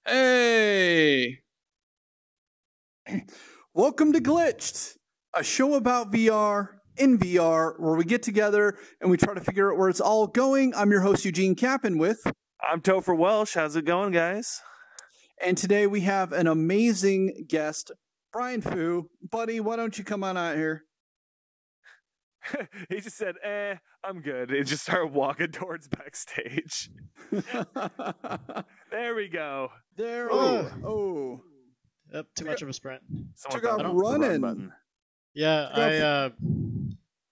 Hey! Welcome to Glitched, a show about VR in VR where we get together and we try to figure out where it's all going. I'm your host, Eugene Capon, I'm Topher Welsh. How's it going, guys? and today we have an amazing guest, Bryan Fu. Buddy, why don't you come on out here? He just said, I'm good. And just started walking towards backstage. There we go. There. Oh. Oh. Yep, too much of a sprint. Someone Took off found the run running. button. Yeah,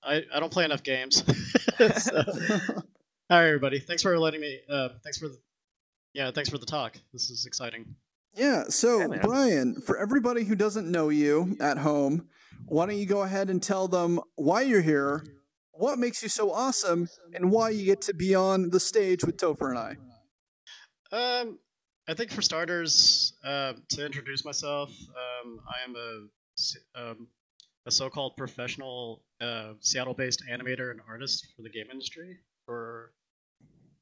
I don't play enough games. So, hi everybody. Thanks for letting me. Thanks for the talk. This is exciting. Yeah, so Yeah, man. Bryan, for everybody who doesn't know you at home, why don't you go ahead and tell them why you're here, what makes you so awesome, and why you get to be on the stage with Topher and I. I think for starters, to introduce myself, I am a so-called professional Seattle-based animator and artist for the game industry for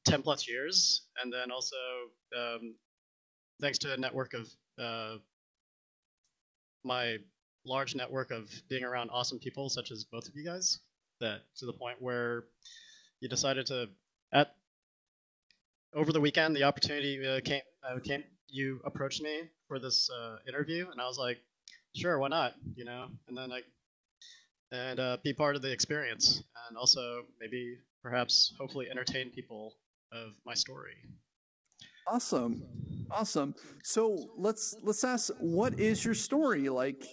10 plus years, and then also thanks to a network of my large network of being around awesome people such as both of you guys, that to the point where you decided to over the weekend the opportunity came. You approached me for this interview, and I was like, sure, why not? And then be part of the experience, and also maybe perhaps hopefully entertain people of my story. Awesome. So let's ask, what is your story like?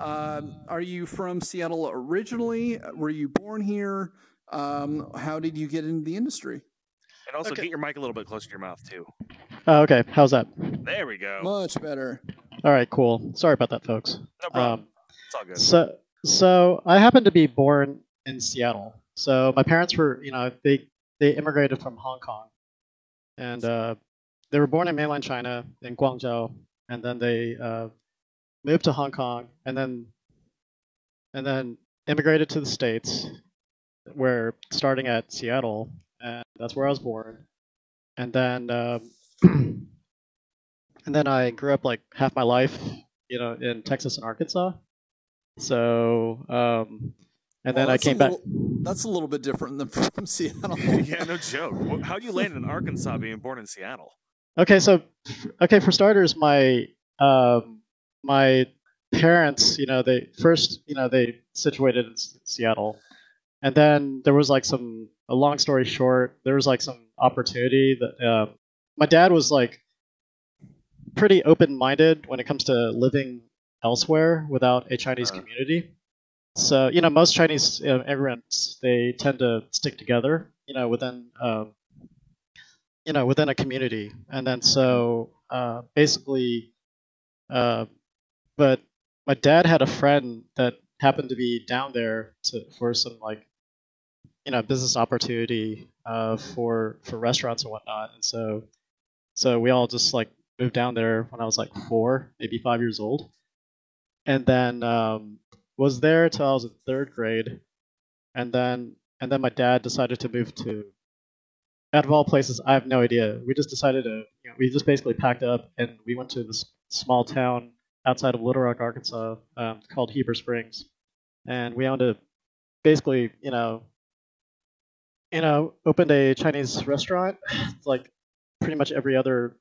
Are you from Seattle originally? Were you born here? How did you get into the industry? And also Okay. get your mic a little bit closer to your mouth, too. Oh, okay. How's that? There we go. Much better. All right, cool. Sorry about that, folks. No problem. It's all good. So I happened to be born in Seattle. So my parents were, they immigrated from Hong Kong, and they were born in mainland China in Guangzhou, and then they moved to Hong Kong, and then immigrated to the States, where starting at Seattle, and that's where I was born, and then and then I grew up like half my life, in Texas and Arkansas. So and then I came back. That's a little bit different than from Seattle. Yeah, no joke. How'd you land in Arkansas being born in Seattle? Okay, for starters, my my parents, they first, they situated in Seattle, and then there was like a long story short, there was like some opportunity that my dad was like pretty open-minded when it comes to living elsewhere without a Chinese community. So most Chinese immigrants, they tend to stick together, within within a community, and then so basically, but my dad had a friend that happened to be down there for some like business opportunity for restaurants and whatnot, and so we all just like moved down there when I was like 4, maybe 5 years old, and then was there till I was in 3rd grade, and then my dad decided to move to, out of all places, I have no idea. We just decided to, we just basically packed up and we went to this small town outside of Little Rock, Arkansas, called Heber Springs, and we owned a, basically, opened a Chinese restaurant. It's like pretty much every other,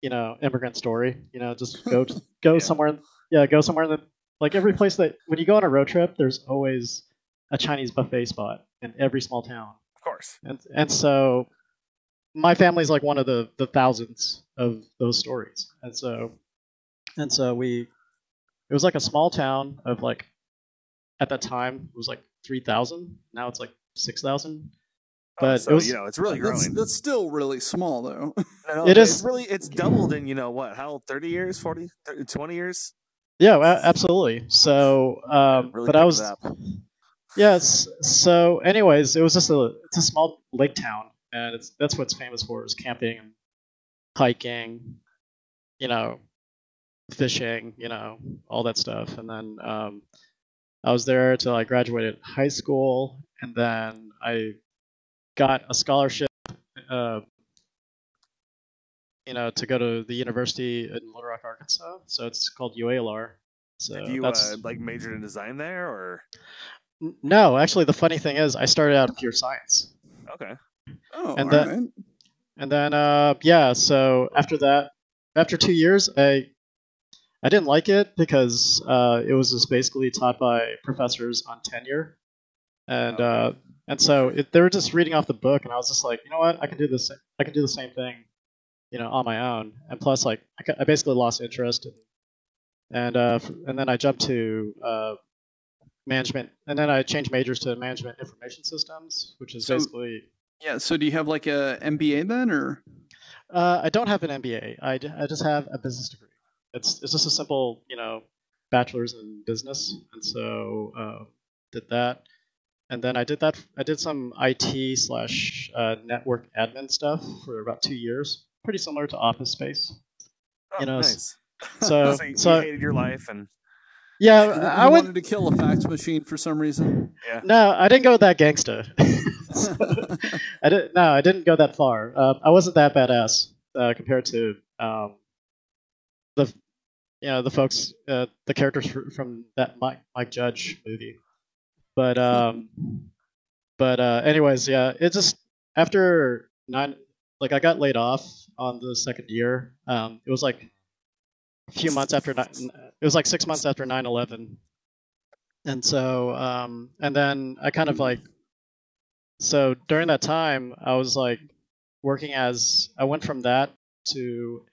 immigrant story. Just go Yeah. somewhere. Yeah, go somewhere that, like every place that when you go on a road trip, there's always a Chinese buffet spot in every small town. Of course. And so my family's like one of the thousands of those stories. And so it was like a small town of like, at that time it was like 3,000. Now it's like 6,000. But so, it was, it's really growing. That's still really small, though. No, it is. It's doubled in, what, how, 30 years, 40, 30, 20 years? Yeah, absolutely. So, Really but I picked was, it up. yes. So, anyways, it's a small lake town, and that's what it's famous for, is camping and hiking, fishing, all that stuff. And then I was there till I graduated high school, and then I got a scholarship to go to the university in Little Rock, Arkansas. So it's called UALR. So Did you that's like majored in design there, or? no. Actually, the funny thing is, I started out in pure science, Okay. Oh, and all then right. and then yeah. So after that, after 2 years, I didn't like it because it was just basically taught by professors on tenure, and Okay. so they were just reading off the book, and I was just like, you know what, I can do this. I can do the same thing, on my own. And plus, like, I basically lost interest, and then I jumped to management, and then I changed majors to management information systems, which is So basically. yeah. So do you have like a MBA then, or? I don't have an MBA. I just have a business degree. It's just a simple, bachelor's in business, and so did that, and then I did some IT slash network admin stuff for about 2 years, pretty similar to Office Space, Oh, nice. So So you so hated your life, and yeah, I You would. wanted to kill a fax machine for some reason. yeah. No, I didn't go that gangsta. So, I didn't go that far. I wasn't that badass compared to the the folks, the characters from that Mike Judge movie. But anyways, yeah, it just after nine, like I got laid off on the second year. It was like a few months after it was like 6 months after 9/11, and so and then I kind of like so during that time I was like working as I went from that to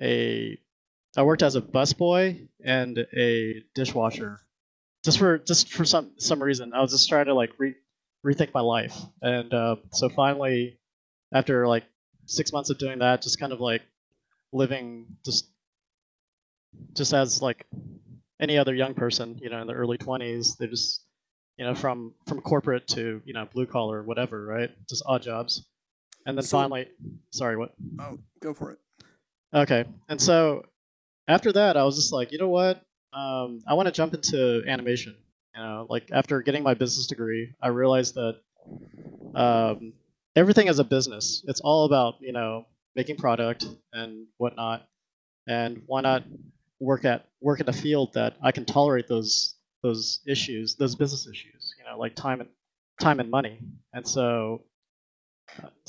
a I worked as a busboy and a dishwasher just for some reason. I was just trying to like rethink my life, and so finally, after like 6 months of doing that, just kind of like living just as like any other young person, in the early 20s, they just from corporate to blue collar, whatever, right? Just odd jobs, and then So- finally, sorry, what? Oh, go for it. Okay, and so after that, I was just like, you know what? I want to jump into animation. Like after getting my business degree, I realized that everything is a business. It's all about making product and whatnot. And why not work in a field that I can tolerate those issues, those business issues. Like time and money. And so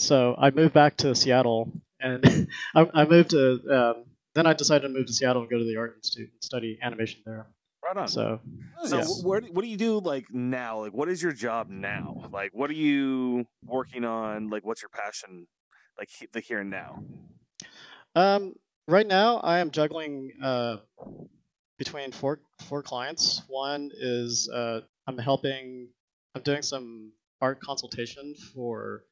I moved back to Seattle, and I moved to. Then I decided to move to Seattle and go to the Art Institute and study animation there. Right on. So So yeah. what do you do like now? Like, what is your job now? Like, what are you working on? Like, what's your passion? Like the here and now. Right now I am juggling between four clients. One is I'm doing some art consultation for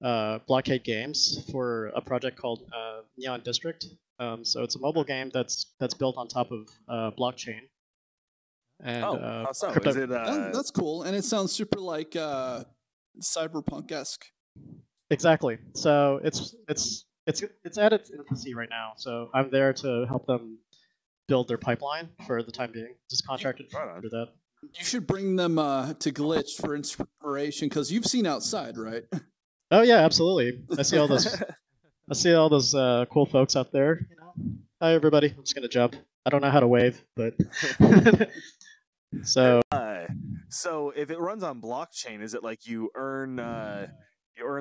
Blockade Games for a project called Neon District. So it's a mobile game that's built on top of blockchain. And How so? crypto. Is it That's cool, and it sounds super like cyberpunk-esque. Exactly. So it's at its infancy right now. So I'm there to help them build their pipeline for the time being. Just contracted Right on. for that. You should bring them to Glitch for inspiration because you've seen Outside, right? Oh yeah, absolutely. I see all those. I see all those cool folks out there. Hi everybody. I'm just gonna jump. I don't know how to wave, but so so if it runs on blockchain, is it like you earn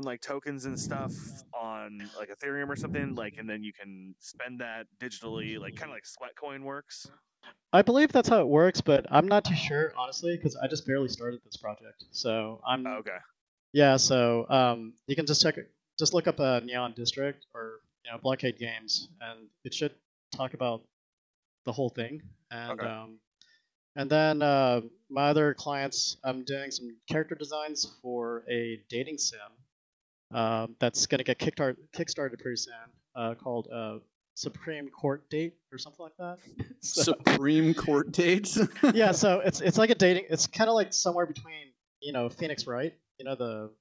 like tokens and stuff on like Ethereum or something, like, and then you can spend that digitally, like kind of like Sweatcoin works? I believe that's how it works, but I'm not too sure honestly because I just barely started this project. So I'm Okay. yeah. So you can just check it. Just look up a Neon District or Blockade Games, and it should talk about the whole thing. And Okay. and then my other clients, I'm doing some character designs for a dating sim that's going to get kickstarted pretty soon, called Supreme Court Date or something like that. Supreme Court dates. Yeah, so it's like a dating. It's kind of like somewhere between Phoenix Wright, the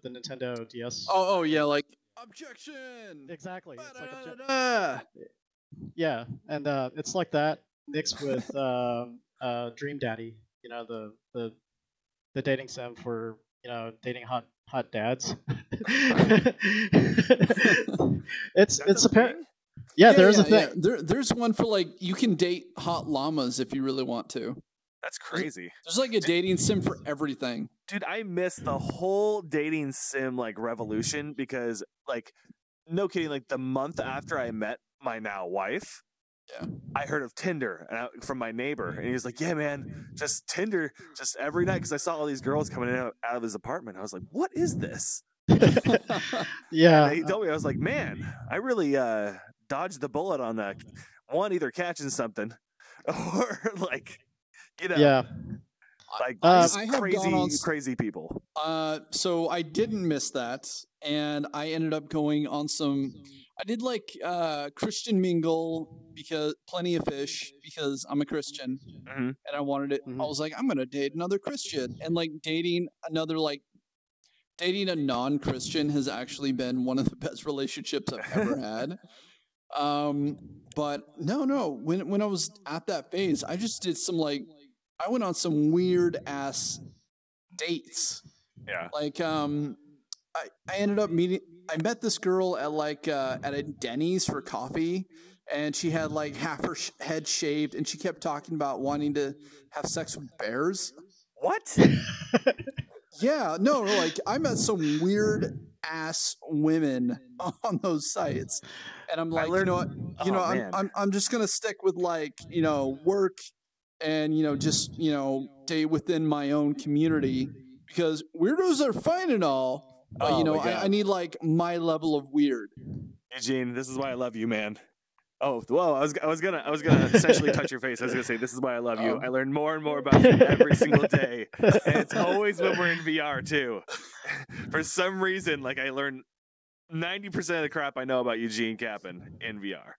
Nintendo DS. Oh yeah, like objection. Exactly. It's like Ba-da-da-da. yeah, and it's like that mixed with Dream Daddy, the dating sim for dating hot dads. It's a apparent. thing? Yeah, there's a thing. There's one for like you can date hot llamas if you really want to. That's crazy. There's like a dating sim for everything. Dude, I missed the whole dating sim like revolution because like no kidding, like the month after I met my now wife, Yeah. I heard of Tinder from my neighbor, and he was like, "Yeah, man, just Tinder, just every night." Because I saw all these girls coming out of his apartment. I was like, "What is this?" Yeah. And he told me, I was like, "Man, I really dodged the bullet on that. One, either catching something, or like, Yeah. like I these have gone on crazy people." So I didn't miss that, and I ended up going on some. I did like Christian mingle because plenty of fish because I'm a Christian Mhm. and I wanted it. I was like, I'm gonna date another Christian, and like dating a non-Christian has actually been one of the best relationships I've ever had. But no, when I was at that phase, I just did some I went on some weird ass dates. Yeah. Like I ended up meeting. I met this girl at a Denny's for coffee, and she had like half her head shaved, and she kept talking about wanting to have sex with bears. What? Yeah, no, like I met some weird ass women on those sites, and I'm like, I'm just gonna stick with work and just stay within my own community because weirdos are fine and all, but I need like my level of weird. Eugene, this is why I love you, man. Oh, whoa! I was gonna essentially touch your face. I was gonna say, "This is why I love you." I learn more and more about you every single day, and it's always when we're in VR too. For some reason, like I learn 90% of the crap I know about Eugene Capon in VR,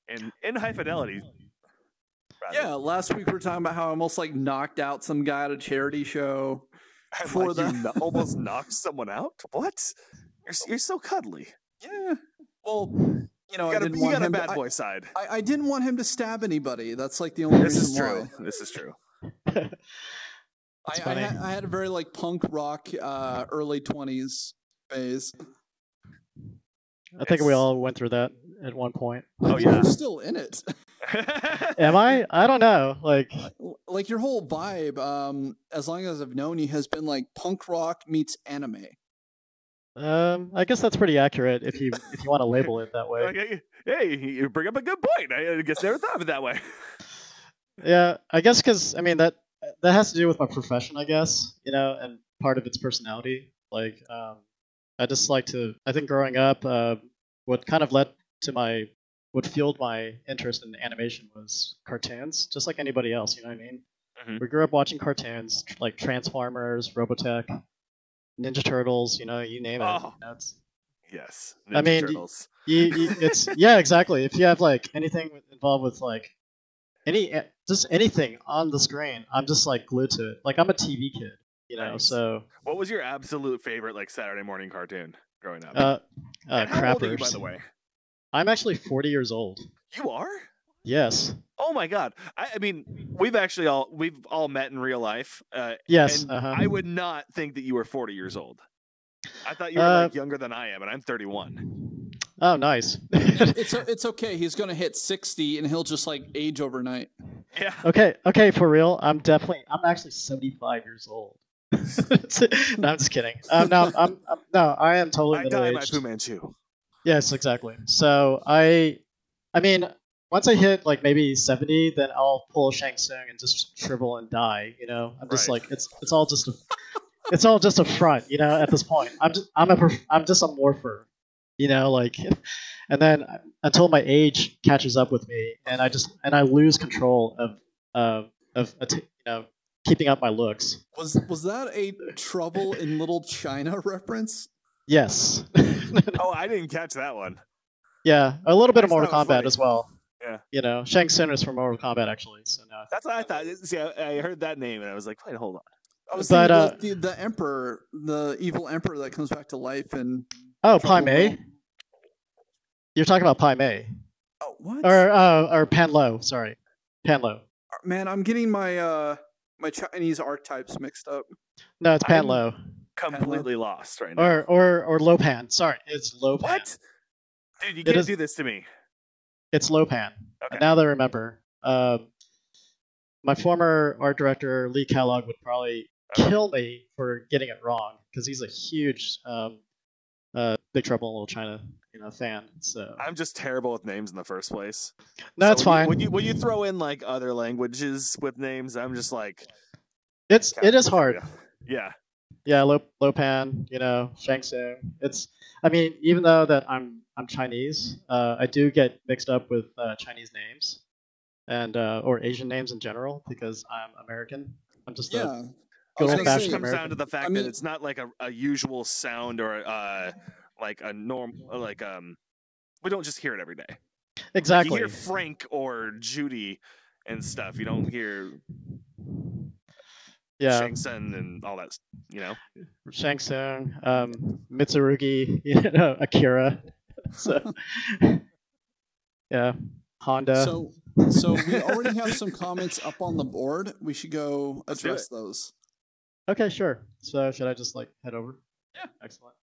and in high fidelity. Rather. Yeah, last week we were talking about how I almost like knocked out some guy at a charity show. For that, almost knocked someone out. What? You're so cuddly. Yeah. Well, you got a bad boy side. I didn't want him to stab anybody. That's like the only reason why. This is true. I had a very like punk rock early 20s phase. I think we all went through that at one point. Oh yeah, you're still in it. Am I? I don't know. Like your whole vibe, as long as I've known you, has been like punk rock meets anime. I guess that's pretty accurate if you want to label it that way. Okay. Hey, you bring up a good point. I guess I never thought of it that way. Yeah, I guess because I mean that has to do with my profession, I guess, and part of its personality. Like, I just like to. I think growing up, what kind of what fueled my interest in animation was cartoons, just like anybody else. You know what I mean? Mm-hmm. We grew up watching cartoons like Transformers, Robotech, Ninja Turtles, you name it. Oh, yes. Ninja Turtles. It's yeah, exactly. If you have like anything involved with like anything on the screen, I'm just like glued to it. Like I'm a TV kid, Nice. So. What was your absolute favorite like Saturday morning cartoon growing up? Crappers. How old are you, by the way? I'm actually 40 years old. You are? Yes. Oh my God! I mean, we've all met in real life. Yes. And I would not think that you were 40 years old. I thought you were like younger than I am, and I'm 31. Oh, nice. It's okay. He's gonna hit 60, and he'll just like age overnight. Yeah. Okay. For real, I'm actually 75 years old. No, I'm just kidding. No, I am totally middle-aged. I die my Fu Manchu. Yes, exactly. So I mean, once I hit like maybe 70, then I'll pull a Shang Tsung and just shrivel and die. I'm just like it's all just a front. At this point, I'm just a morpher. And then until my age catches up with me, and I lose control of keeping up my looks. Was that a Trouble in Little China reference? Yes. Oh, I didn't catch that one. Yeah, a little bit of Mortal Kombat as well. Yeah. Shang Tsung is from Mortal Kombat actually. So no. That's what I thought. See, I heard that name and I was like, wait, hold on. I was thinking the emperor, the evil emperor that comes back to life and. Oh, Pai Mei. You're talking about Pai Mei. Oh, what? Or Pan Lo. Sorry, Pan Lo. Man, I'm getting my my Chinese archetypes mixed up. No, it's Pan Lo. Completely lost right now. Or Lo Pan. Sorry, it's Lo Pan. What? Dude, you It can't is- do this to me. It's Lopan. Okay. Now that I remember, my former art director Lee Kellogg would probably kill me for getting it wrong because he's a huge Big Trouble in Little China, fan. So I'm just terrible with names in the first place. that's So fine. when you throw in like other languages with names, I'm just like, it is hard. Yeah. Yeah, Lopan, Shang Tsung. I mean, even though that I'm Chinese, I do get mixed up with Chinese names and or Asian names in general because I'm American. I'm just a good I old think it just fashioned comes American. down to the fact that it's not like a usual sound or like a norm, like we don't just hear it every day. Exactly. Like you hear Frank or Judy and stuff. You don't hear Shang Tsung and all that. Shang Tsung, Mitsurugi, Akira. So yeah, Honda. So we already have some comments up on the board. We should go address those. Okay, sure. So should I just head over? Yeah. Excellent.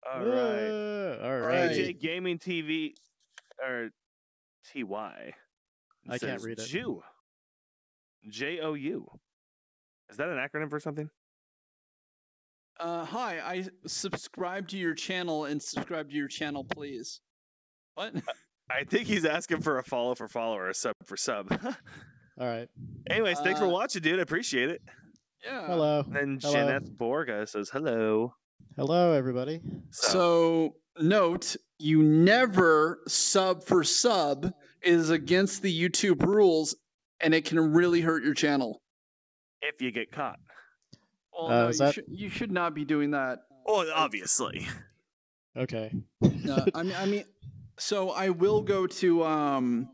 All right. All right. AJ Gaming TV or TY. I can't read it. Jou. JOU. Is that an acronym for something? Hi, I subscribe to your channel and subscribe to your channel, please. What? I think he's asking for a follow for follow or a sub for sub. All right. Anyways, thanks for watching, dude. I appreciate it. Yeah. Hello. Then Hello. Jeanette Borga says hello. Hello, everybody. So note, you never sub for sub is against the YouTube rules, and it can really hurt your channel. If you get caught. Well, no, you should not be doing that. Oh, obviously. Okay. No, I mean, so I will go to.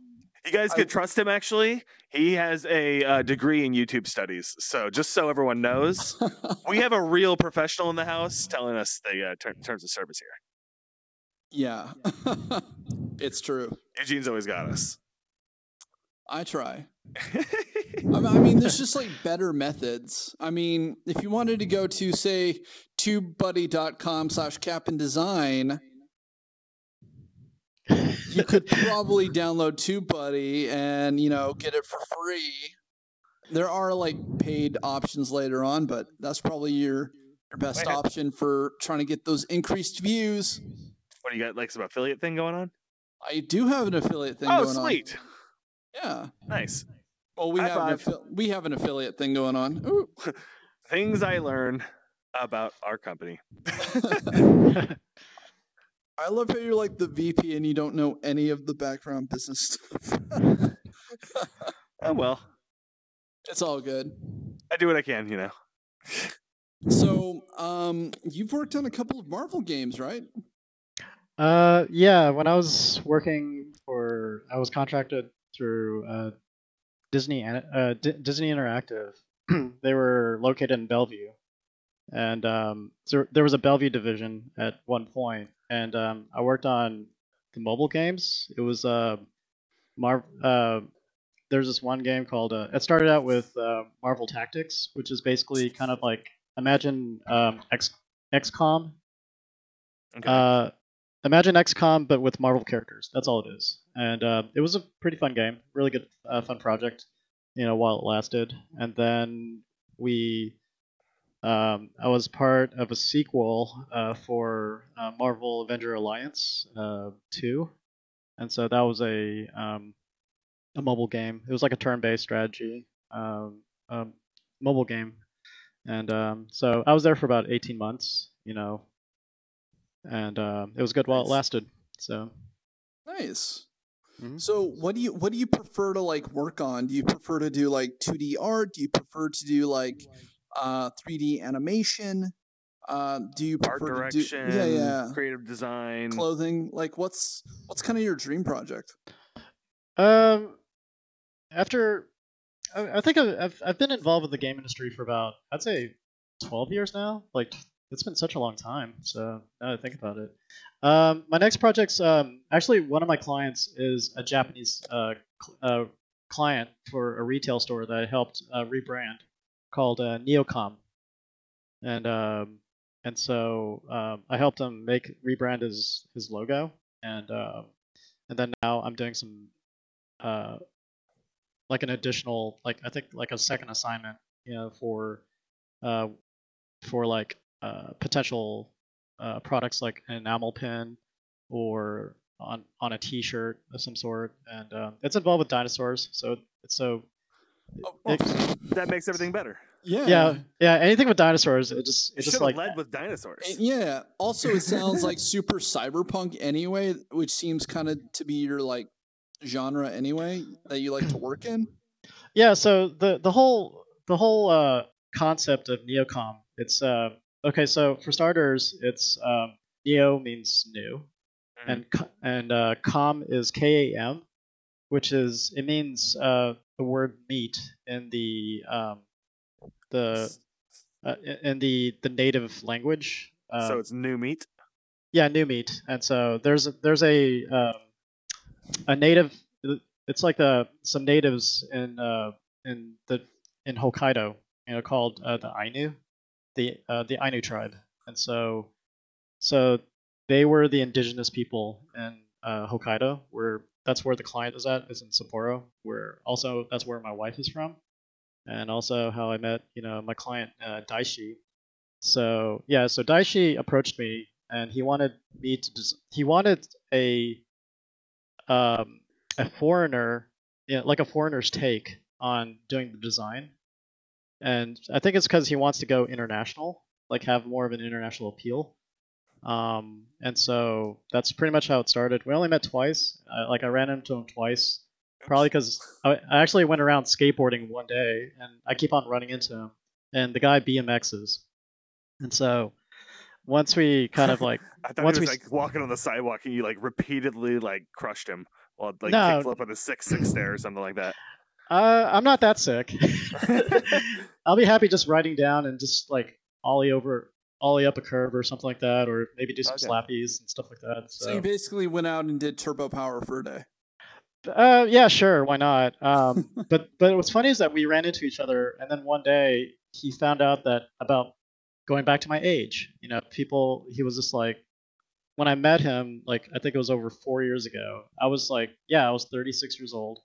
You guys could trust him. Actually, he has a degree in YouTube studies. So just so everyone knows, we have a real professional in the house telling us the terms of service here. Yeah, it's true. Eugene's always got us. I try. I mean, there's just better methods. I mean, if you wanted to go to, say, tubebuddy.com/capindesign, you could probably download TubeBuddy and, get it for free. There are paid options later on, but that's probably your best option for trying to get those increased views. What do you got? Some affiliate thing going on? I do have an affiliate thing going on. Oh, sweet. Yeah. Nice. Well, we have an affiliate thing going on. Ooh. Things I learn about our company. I love how you're the VP and you don't know any of the background business stuff. Oh, well. It's all good. I do what I can, So, you've worked on a couple of Marvel games, right? Yeah, when I was I was contracted through Disney Interactive. They were located in Bellevue, and so there was a Bellevue division at one point, and I worked on the mobile games. It was there's this one game called it started out with Marvel Tactics, which is basically kind of imagine XCOM. Okay. Imagine XCOM, but with Marvel characters. That's all it is. And it was a pretty fun game. Really good, fun project, while it lasted. And then I was part of a sequel for Marvel Avenger Alliance 2. And so that was a mobile game. It was a turn-based strategy mobile game. And so I was there for about 18 months, and it was good while it lasted. So nice. Mm-hmm. So what do you prefer to work on? Do you prefer to do 2D art? Do you prefer to do 3D animation? Do you prefer art direction, creative design, clothing? What's kind of your dream project? After I think I've been involved with the game industry for about, I'd say, 12 years now. It's been such a long time. So now that I think about it, my next project's actually one of my clients is a Japanese client for a retail store that I helped rebrand called Neocom, and so I helped him rebrand his logo, and then now I'm doing some like an additional, like I think like a second assignment, uh, for like potential products like an enamel pin or on a T-shirt of some sort, and it's involved with dinosaurs. So it's so Oh, well, That makes everything better. yeah, anything with dinosaurs, it just Should like have led with dinosaurs. yeah. Also, it sounds like super cyberpunk anyway, which seems kind of to be your like genre anyway that you like to work in. yeah. So the whole concept of neocom, it's okay. So for starters, it's neo means new, and com is KAM, which is, it means the word meat in the in the native language. So it's new meat. Yeah, new meat. And so there's a native. It's like some natives in the in Hokkaido, called the Ainu, the Ainu tribe, and so they were the indigenous people in Hokkaido, where that's where the client is at, is in Sapporo, where also that's where my wife is from, and also how I met my client Daishi. So yeah, so Daishi approached me, and he wanted me to he wanted um, a foreigner, like a foreigner's take on doing the design, and I think it's because he wants to go international, like have more of an international appeal. And so that's pretty much how it started. We only met twice. I ran into him twice, probably because I actually went around skateboarding one day, and I keep on running into him. And the guy BMXs, and so once we kind of like I thought once he was we like walking on the sidewalk and you like repeatedly like crushed him while like no, kickflip on the six stair or something like that. I'm not that sick. I'll be happy just riding down and just like ollie up a curve or something like that, or maybe do some Okay. slappies and stuff like that. So you basically went out and did turbo power for a day. Yeah, sure, why not? But what's funny is that we ran into each other, and then one day he found out that about going back to my age. People. He was just like, when I met him, like I think it was over 4 years ago. I was like, yeah, I was 36 years old,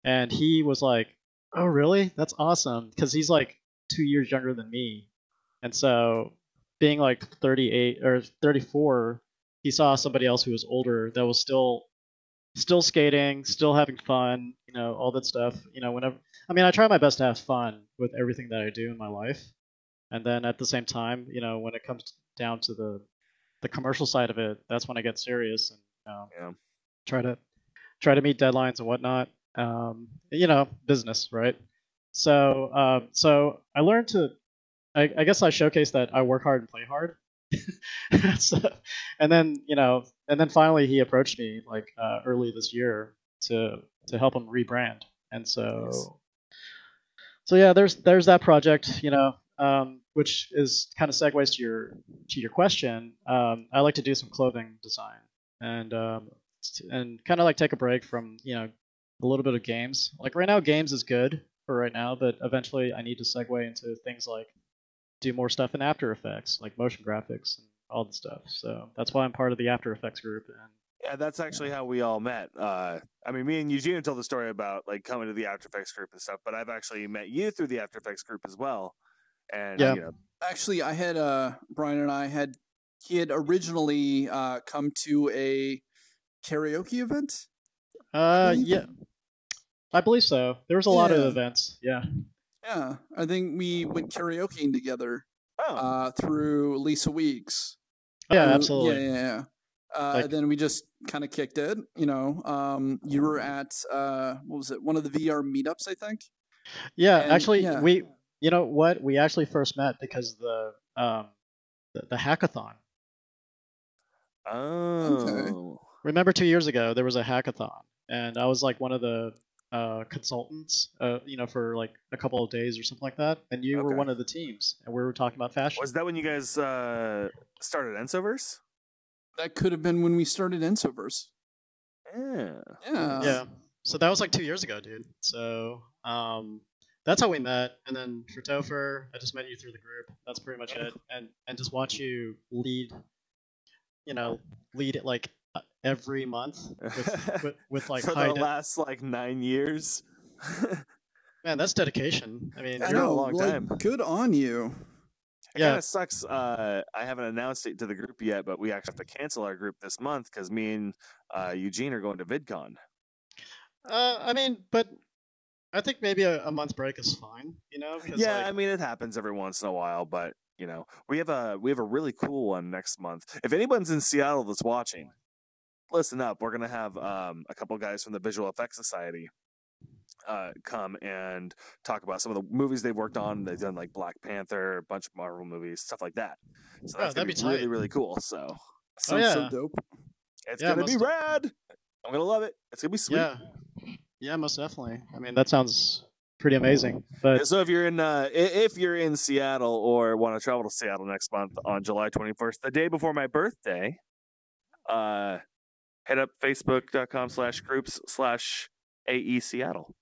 and he was like, oh really? That's awesome, because he's like 2 years younger than me, and so being like 38 or 34, he saw somebody else who was older that was still skating, still having fun, all that stuff. Whenever, I mean, I try my best to have fun with everything that I do in my life, and then at the same time, when it comes down to the commercial side of it, that's when I get serious and Yeah. try to meet deadlines and whatnot. Business, right? So I learned to. I guess I showcased that I work hard and play hard. so, and then finally he approached me like early this year to help him rebrand, and so yeah, there's that project, which is kind of segues to your question. I like to do some clothing design, and kind of like take a break from a little bit of games. Like right now, games is good for right now, but eventually I need to segue into things like do more stuff in After Effects, like motion graphics and all the stuff. So that's why I'm part of the After Effects group. And Yeah, that's actually how we all met. I mean, me and Eugene told the story about like coming to the After Effects group and stuff, but I've actually met you through the After Effects group as well. And yeah, Actually, I had Bryan and I had he had originally come to a karaoke event. yeah, I believe so. There was a lot of events. Yeah. Yeah, I think we went karaokeing together oh, through Lisa Weeks. Yeah, Yeah, absolutely. And then we just kind of kicked it. You were at what was it? One of the VR meetups, I think. Yeah, And actually, yeah, you know what? We actually first met because the hackathon. okay. oh, Remember 2 years ago there was a hackathon, and I was like one of the consultants, for like a couple of days or something like that, and you were okay. one of the teams, and we were talking about fashion. Was that when you guys started Ensoverse? That could have been when we started Ensoverse. Yeah. Yeah. Yeah. So that was like 2 years ago, dude. So that's how we met. And then for Topher, I just met you through the group. That's pretty much it. And just watch you lead, lead it like every month with like for high. the last like 9 years. Man, that's dedication. I mean, I I know, know, a long like, time. good on you. It kind of sucks. I haven't announced it to the group yet, but we actually have to cancel our group this month because me and Eugene are going to VidCon. I mean, but I think maybe a month's break is fine. Yeah, like, I mean it happens every once in a while, but we have a really cool one next month. If anyone's in Seattle that's watching, listen up. We're gonna have a couple guys from the Visual Effects Society come and talk about some of the movies they've worked on. They've done like Black Panther, a bunch of Marvel movies, stuff like that. So that's gonna that'd be be really, tight. really cool. So Sounds so dope. it's Yeah, gonna be most rad. I'm gonna love it. It's gonna be sweet. Yeah, most definitely. I mean, that sounds pretty amazing. But So if you're in Seattle or want to travel to Seattle next month on July 21st, the day before my birthday, head up facebook.com/groups/AE Seattle.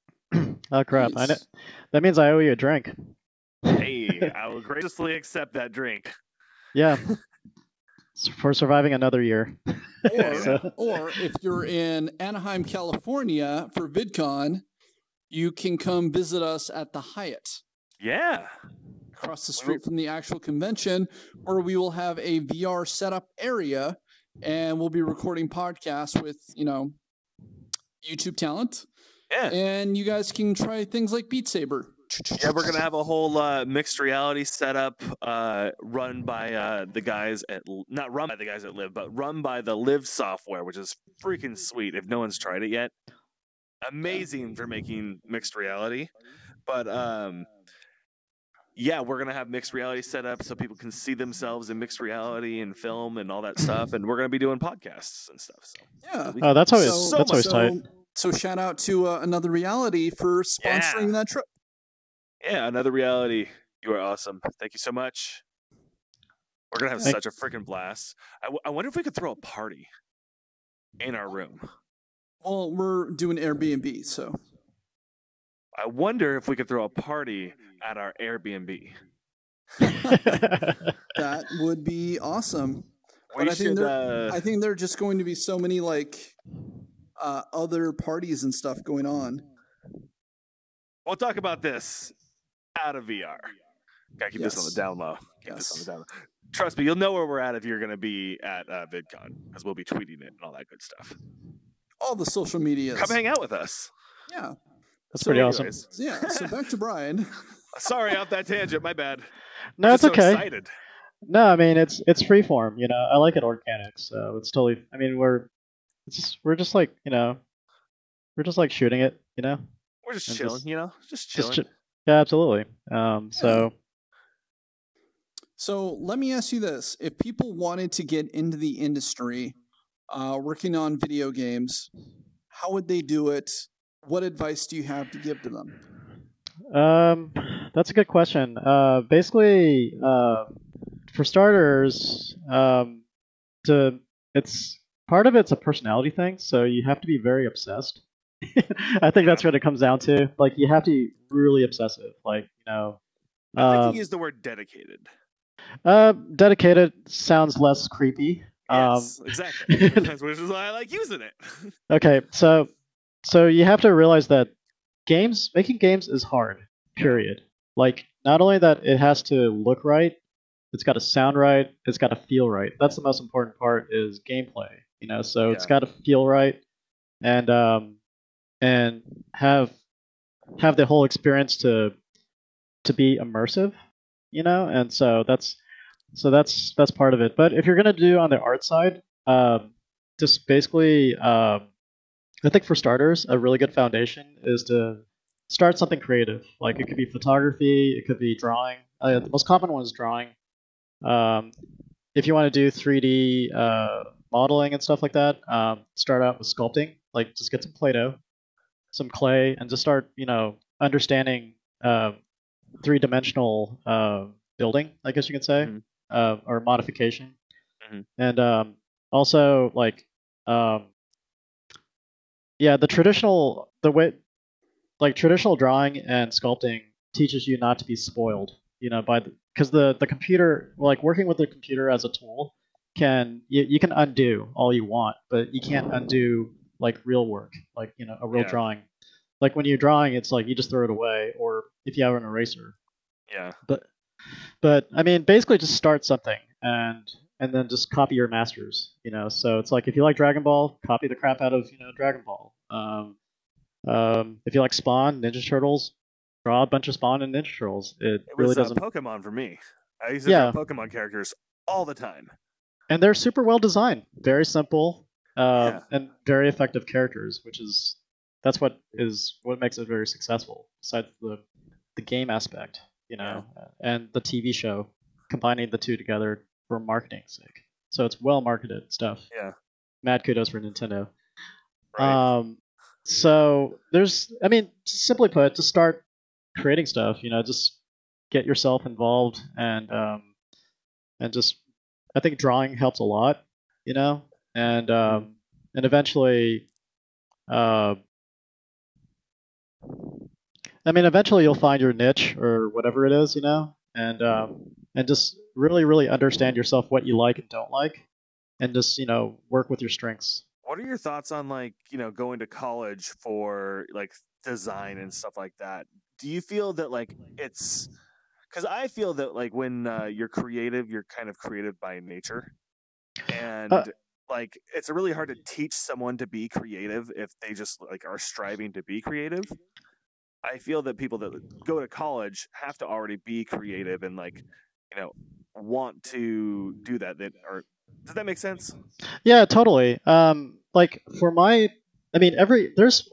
oh crap! I know. Nice. That means I owe you a drink. Hey, I will graciously accept that drink. Yeah. For surviving another year. Or if you're in Anaheim, California for VidCon, you can come visit us at the Hyatt. Yeah. Across the street from the actual convention, where we will have a VR setup area and we'll be recording podcasts with, YouTube talent. Yeah. And you guys can try things like Beat Saber. Yeah, we're gonna have a whole mixed reality setup run by the guys at not run by the guys at Live, but run by the Live software, which is freaking sweet. If no one's tried it yet, amazing for making mixed reality. But yeah, we're gonna have mixed reality set up so people can see themselves in mixed reality and film and all that stuff, and we're gonna be doing podcasts and stuff. So yeah, oh, that's always tight. So shout out to Another Reality for sponsoring that trip. Yeah, Another Reality. You are awesome. Thank you so much. We're going to have such a freaking blast. I wonder if we could throw a party in our room. Well, we're doing Airbnb, so. I wonder if we could throw a party at our Airbnb. That would be awesome. But I think there are just going to be so many, like, other parties and stuff going on. We'll talk about this out of VR. Gotta keep this on the down low. Trust me, you'll know where we're at if you're going to be at VidCon, because we'll be tweeting it and all that good stuff. All the social medias. Come hang out with us. Yeah. That's pretty awesome. Yeah, so back to Bryan. Sorry, off that tangent. My bad. No, it's okay. So excited. No, I mean it's freeform. I like it organic, so it's totally. I mean we're just like we're just like shooting it. We're just chilling. Just chilling. Yeah, absolutely. So let me ask you this: if people wanted to get into the industry, working on video games, how would they do it? What advice do you have to give to them? That's a good question. Basically, for starters, it's part of it's a personality thing, so you have to be very obsessed. I think that's what it comes down to. Like, you have to be really obsessive. Like, I think you use the word dedicated. Dedicated sounds less creepy. Yes, exactly. Which is why I like using it. Okay, so you have to realize that making games is hard. Period. Like, not only that it has to look right, it's got to sound right, it's got to feel right. That's the most important part is gameplay. So it's got to feel right, and have the whole experience to be immersive. And so that's part of it. But if you're gonna do on the art side, just basically, I think for starters, a really good foundation is to start something creative. Like, it could be photography, it could be drawing. The most common one is drawing. If you want to do 3D modeling and stuff like that, start out with sculpting. Like, just get some Play-Doh, some clay, and just start, understanding three-dimensional building, I guess you could say, or modification. And also, like, traditional drawing and sculpting teaches you not to be spoiled, because the computer, like, working with the computer as a tool you can undo all you want, but you can't undo like real work, like a real drawing. Like when you're drawing, it's like you just throw it away, or if you have an eraser. Yeah. But I mean, basically just start something and then just copy your masters. So it's like if you like Dragon Ball, copy the crap out of Dragon Ball. If you like Spawn, Ninja Turtles, draw a bunch of Spawn and Ninja Turtles. It really was doesn't. Pokemon for me. I used to draw Pokemon characters all the time. And they're super well designed, very simple, and very effective characters, that's what makes it very successful. Besides the game aspect, and the TV show, combining the two together for marketing's sake. So it's well marketed stuff. Yeah. Mad kudos for Nintendo. Right. So simply put, to start creating stuff, just get yourself involved and just, I think drawing helps a lot, and eventually, eventually you'll find your niche or whatever it is, and just really, really understand yourself, what you like and don't like, and just, work with your strengths. What are your thoughts on going to college for like design and stuff like that? Do you feel that it's because I feel that when you're creative, you're kind of creative by nature, and it's really hard to teach someone to be creative if they just are striving to be creative. I feel that people that go to college have to already be creative and want to do that. Does that make sense? Yeah, totally. There's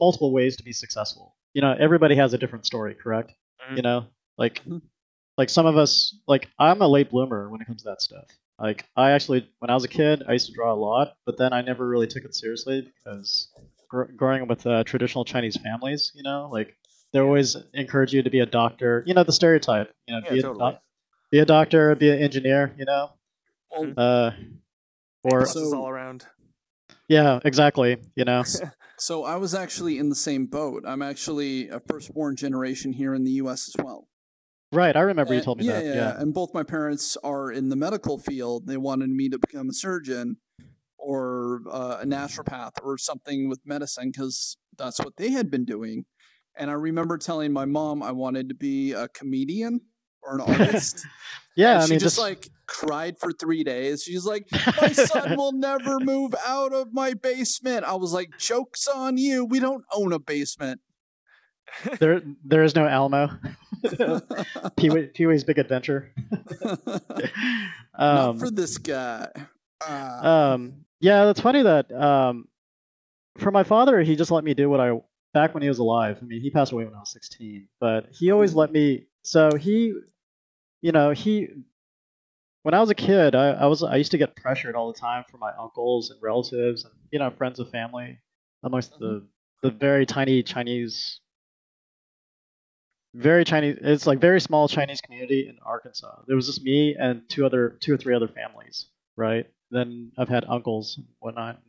multiple ways to be successful. Everybody has a different story, correct? Mm-hmm. Like some of us, I'm a late bloomer when it comes to that stuff. When I was a kid, I used to draw a lot, but then I never really took it seriously because growing up with traditional Chinese families, they always encourage you to be a doctor. The stereotype, be a doctor, be an engineer, or all around. Yeah, exactly. So I was actually in the same boat. I'm actually a firstborn generation here in the U.S. as well. Right, I remember you told me that. Yeah, and both my parents are in the medical field. They wanted me to become a surgeon or a naturopath or something with medicine because that's what they had been doing. And I remember telling my mom I wanted to be a comedian or an artist. Yeah, and she just cried for 3 days. She's like, my son will never move out of my basement. I was like, joke's on you. We don't own a basement. There is no Alamo. Pee-wee's Big Adventure. Not for this guy. Yeah, that's funny that for my father, he just let me do back when he was alive. He passed away when I was 16, but he always let me. So when I was a kid, I used to get pressured all the time from my uncles and relatives and friends of family amongst the very tiny Chinese. It's very small Chinese community in Arkansas. There was just me and two or three other families, right? Then I've had uncles and whatnot.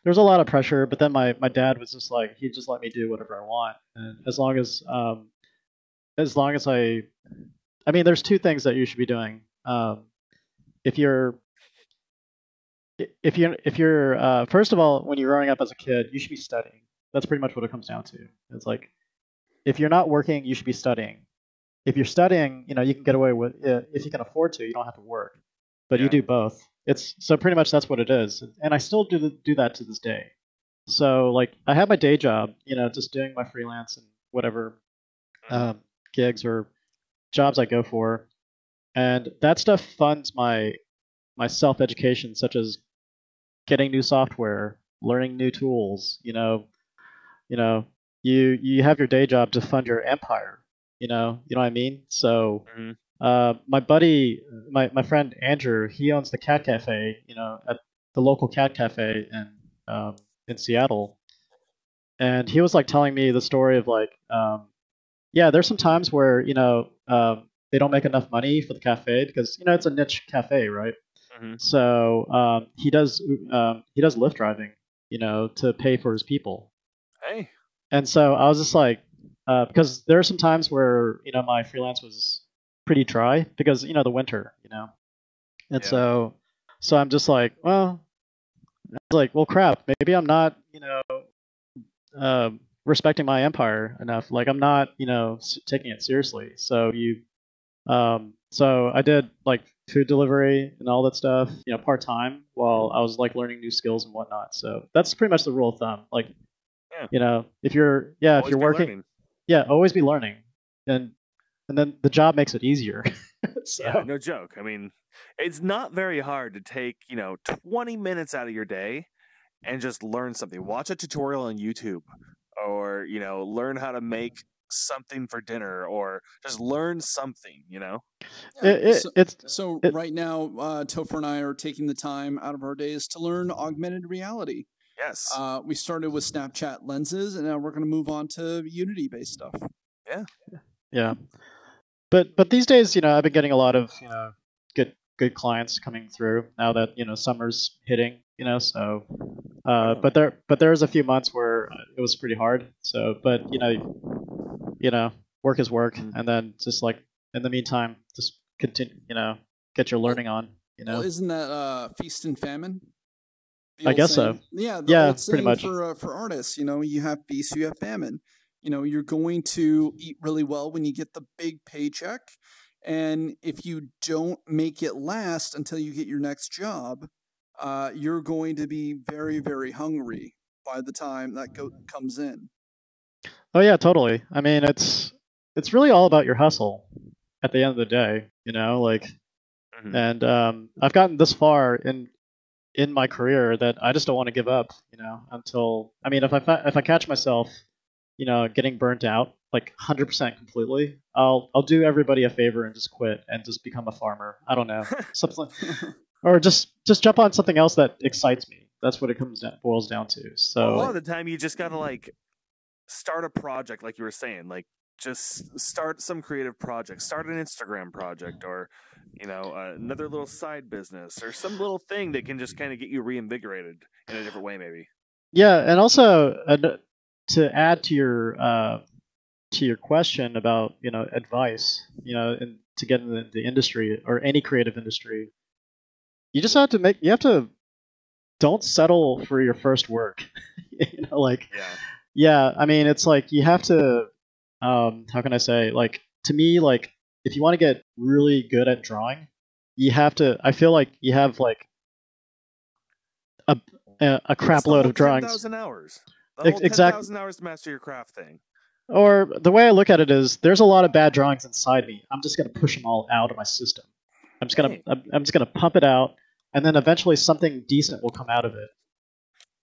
There was a lot of pressure, but then my dad was just he just let me do whatever I want, and as long as there's two things that you should be doing. If you're first of all, when you're growing up as a kid, you should be studying. That's pretty much what it comes down to. It's if you're not working, you should be studying. If you're studying, you can get away with it. If you can afford to, you don't have to work. But you do both. So pretty much that's what it is. And I still do that to this day. So I have my day job, just doing my freelance and whatever gigs or jobs I go for. And that stuff funds my self-education, such as getting new software, learning new tools, you have your day job to fund your empire, you know what I mean? So my buddy, my friend Andrew, he owns the cat cafe, at the local cat cafe in Seattle, and he was telling me the story of there's some times where they don't make enough money for the cafe because it's a niche cafe, right? So he does Lyft driving, to pay for his people. Hey. And so I was just because there are some times where my freelance was pretty dry because the winter, and so So I'm just like, well, crap. Maybe I'm not, respecting my empire enough. Like I'm not, taking it seriously. So I did like food delivery and all that stuff, part time while I was like learning new skills and whatnot. So that's pretty much the rule of thumb. Like, if you're Always be working, learning. always be learning, and then the job makes it easier. So. Yeah, no joke. I mean, it's not very hard to take 20 minutes out of your day and just learn something. Watch a tutorial on YouTube, or learn how to make something for dinner, or just learn something. Yeah, It's right now, Topher and I are taking the time out of our days to learn augmented reality. Yes. We started with Snapchat lenses, and now we're going to move on to Unity-based stuff. Yeah. But these days, I've been getting a lot of good clients coming through now that summer's hitting. So, but there's a few months where it was pretty hard. So, but work is work, and then just like in the meantime, just continue. Get your learning on. Well, isn't that feast and famine? I guess saying? so. Yeah, old saying pretty much for artists. You have feast, you have famine. You're going to eat really well when you get the big paycheck, and if you don't make it last until you get your next job, you're going to be very, very hungry by the time that comes in. Oh yeah, totally. I mean, it's really all about your hustle at the end of the day, and I've gotten this far in my career that I just don't want to give up, until if I catch myself, getting burnt out like 100% completely, I'll do everybody a favor and just quit and just become a farmer. I don't know, something, or just jump on something else that excites me. That's what it boils down to. So a lot of the time, you just gotta like start a project, like you were saying, like just start some creative project, start an Instagram project, or another little side business, or some little thing that can just kind of get you reinvigorated in a different way, maybe. Yeah, and also to add to your question about advice, and to get in the industry or any creative industry, you just have to don't settle for your first work. I mean, it's like you have to, how can I say, like, to me, like, if you want to get really good at drawing, I feel like you have like a crap load of drawings. 10,000 hours. The whole 10,000 hours to master your craft thing. Or the way I look at it is, there's a lot of bad drawings inside me. I'm just gonna push them all out of my system. I'm just gonna pump it out, and then eventually something decent will come out of it.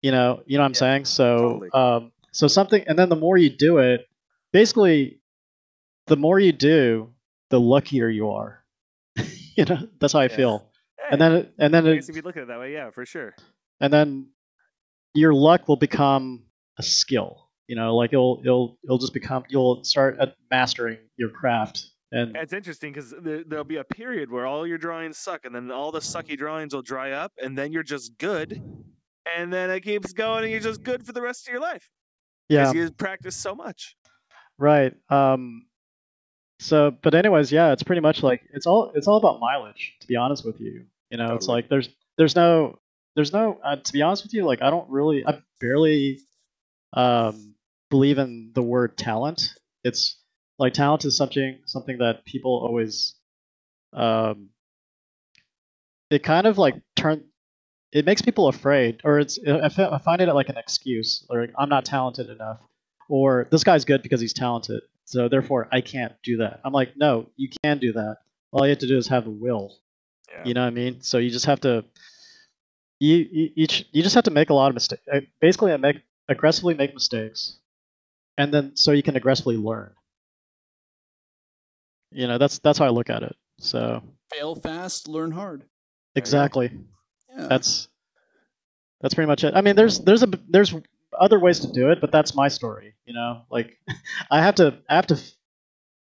You know what I'm saying? So, totally. So something, and then the more you do it, basically, the more you do, the luckier you are. That's how I feel. Hey, and then I guess if you look at it that way, yeah, for sure. And then your luck will become a skill. Like you'll just become, you'll start mastering your craft. And it's interesting because there'll be a period where all your drawings suck, and then all the sucky drawings will dry up, and then you're just good, and then it keeps going, and you're just good for the rest of your life. Yeah, because you practice so much. Right. So, but anyways, yeah, it's pretty much like it's all about mileage. To be honest with you, totally. It's like there's no to be honest with you, like I barely believe in the word talent. It's like talent is something that people always it kind of like it makes people afraid, or I find it like an excuse, or I'm not talented enough, or this guy's good because he's talented, so therefore I can't do that. I'm like, no, you can do that. All you have to do is have the will. Yeah. You know what I mean? So you just have to you just have to make a lot of mistakes. Basically, aggressively make mistakes, and then so you can aggressively learn. That's how I look at it. So fail fast, learn hard. Exactly. Yeah. That's pretty much it. I mean, there's other ways to do it, but that's my story. Like I have to.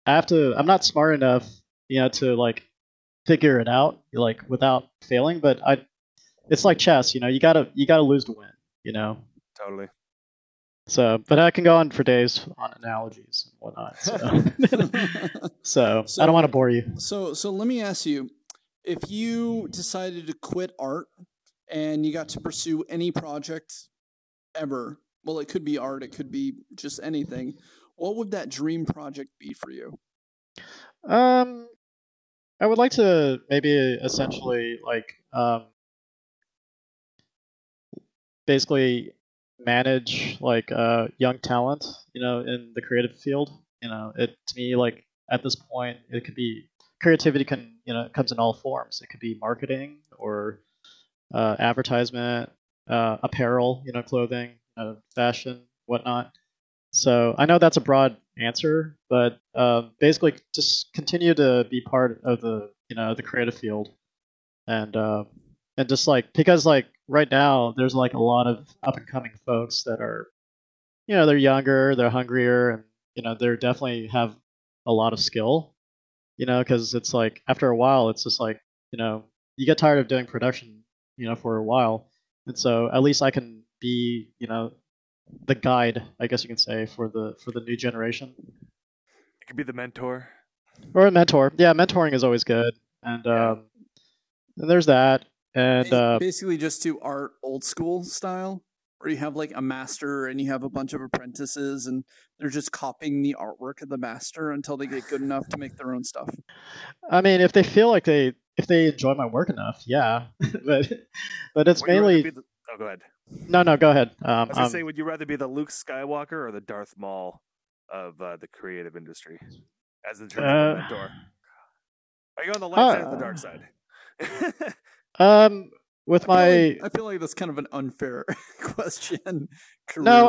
I'm not smart enough, to like figure it out like without failing. But it's like chess. You gotta lose to win. Totally. So, but I can go on for days on analogies and whatnot. So, so I don't want to bore you. So let me ask you. if you decided to quit art and you got to pursue any project ever, well, it could be art, it could be just anything, what would that dream project be for you? Um, I would like to maybe essentially basically manage young talent, in the creative field. It to me like at this point it could be creativity can comes in all forms. It could be marketing or advertisement, apparel, clothing, fashion, whatnot. So I know that's a broad answer, but basically just continue to be part of the creative field, and just because right now there's like a lot of up and coming folks that are they're younger, they're hungrier, and they're definitely have a lot of skill. Because it's like after a while it's just like you get tired of doing production for a while, and so at least I can be the guide, I guess you can say, for the new generation. It could be the mentor. Or a mentor. Yeah, mentoring is always good. And and there's that. And Basically just do art old school style, where you have like a master and you have a bunch of apprentices and they're just copying the artwork of the master until they get good enough to make their own stuff. I mean, if they feel like if they enjoy my work enough, yeah. but it's mainly. Oh, go ahead. No, go ahead. I was gonna say, would you rather be the Luke Skywalker or the Darth Maul of the creative industry, as in terms of the mentor? Are you on the light side or the dark side? With I feel like that's kind of an unfair question. No,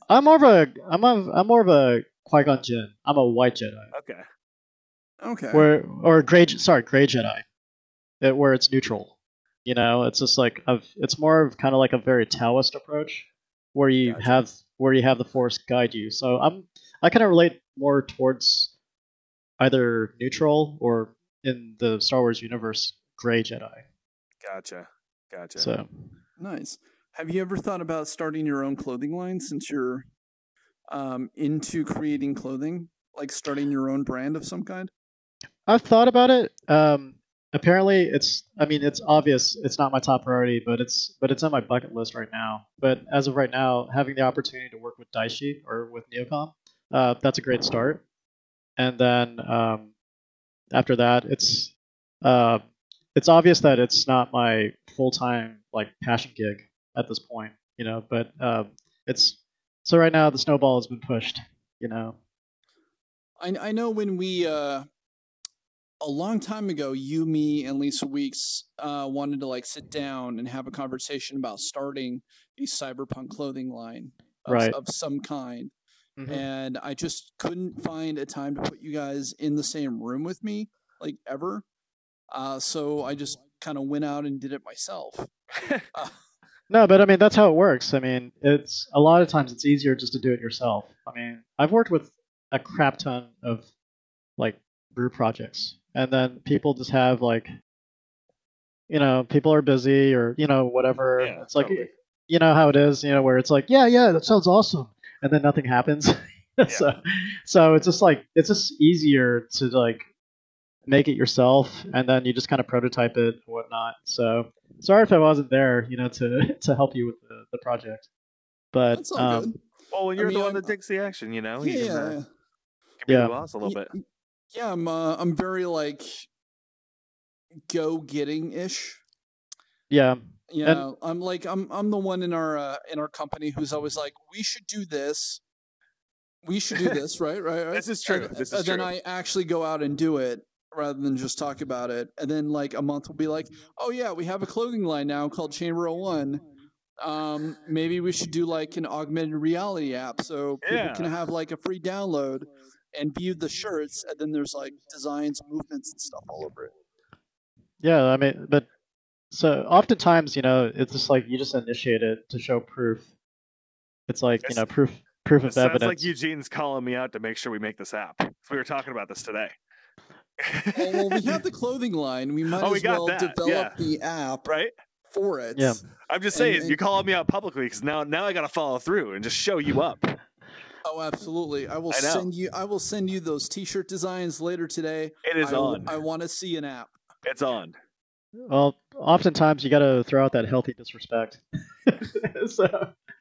I'm more of a Qui-Gon Jinn. I'm a white Jedi. Okay. Or gray Jedi, where it's neutral. It's just like it's more of kind of like a very Taoist approach, where you have the Force guide you. So I kind of relate more towards either neutral or, in the Star Wars universe, gray Jedi. Gotcha. So nice. Have you ever thought about starting your own clothing line, since you're into creating clothing, like starting your own brand of some kind? I've thought about it. Apparently, it's obvious it's not my top priority, but it's on my bucket list right now. But as of right now, having the opportunity to work with Daishi or with Neocom, that's a great start. And then after that, it's obvious that it's not my full-time passion gig at this point, But it's so right now the snowball has been pushed, I know when we a long time ago, you, me, and Lisa Weeks wanted to sit down and have a conversation about starting a cyberpunk clothing line of some kind. Mm-hmm. And I just couldn't find a time to put you guys in the same room with me, ever. So I just kind of went out and did it myself. No, but I mean, that's how it works. I mean, it's a lot of times it's easier just to do it yourself. I mean, I've worked with a crap ton of brew projects, and then people just have people are busy or whatever. Yeah, it's totally. How it is, where it's yeah, that sounds awesome, and then nothing happens. So it's just easier to make it yourself, and then you just kind of prototype it and whatnot. So sorry if I wasn't there, to help you with the project. But that's all good. Well, when you're the one that takes the action, you can be the boss a little bit. Yeah, I'm very go getting ish. Yeah. Yeah, I'm the one in our company who's always like, we should do this. We should do this, right? This is true. And then I actually go out and do it rather than just talk about it. And then a month will be like, oh yeah, we have a clothing line now called Chamber 01. Maybe we should do an augmented reality app so people can have a free download and view the shirts, and then there's designs, movements, and stuff all over it. Yeah, I mean, but so oftentimes, it's just you just initiate it to show proof. It's proof of evidence. Sounds like Eugene's calling me out to make sure we make this app. We were talking about this today. Well, we have the clothing line. We might as well develop the app for it. Yeah. I'm just saying, you're calling me out publicly because now I got to follow through and just show you up. Oh, absolutely! I will send you those T-shirt designs later today. It is on. I want to see an app. It's on. Well, oftentimes you got to throw out that healthy disrespect. So,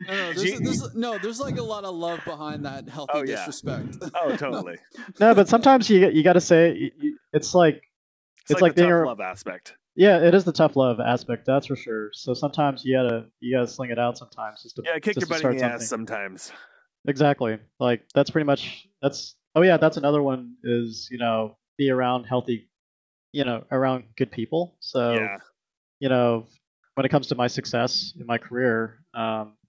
There's like a lot of love behind that healthy disrespect. Oh, totally. no, but sometimes you got to say it's like It's like the being tough love aspect. Yeah, it is the tough love aspect, that's for sure. So sometimes you gotta sling it out sometimes just to kick just your to butt in start the something. ass sometimes. Exactly. Like that's pretty much that's. Oh yeah, that's another one is be around healthy, around good people. So when it comes to my success in my career,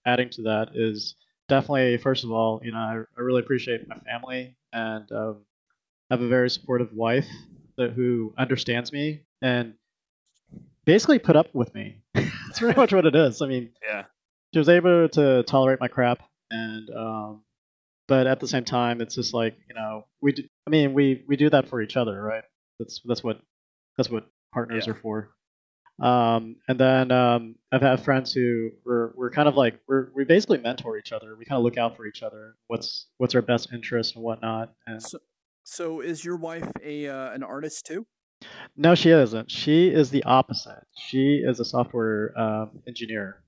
adding to that is definitely first of all, I really appreciate my family and have a very supportive wife who understands me and basically put up with me. That's pretty much what it is. I mean, she was able to tolerate my crap, and but at the same time, it's just like we do. I mean, we do that for each other, right? That's what partners are for. And then I've had friends who we're kind of like we basically mentor each other. We kind of look out for each other. What's our best interest and whatnot. And so is your wife an artist too? No, she isn't. She is the opposite. She is a software engineer.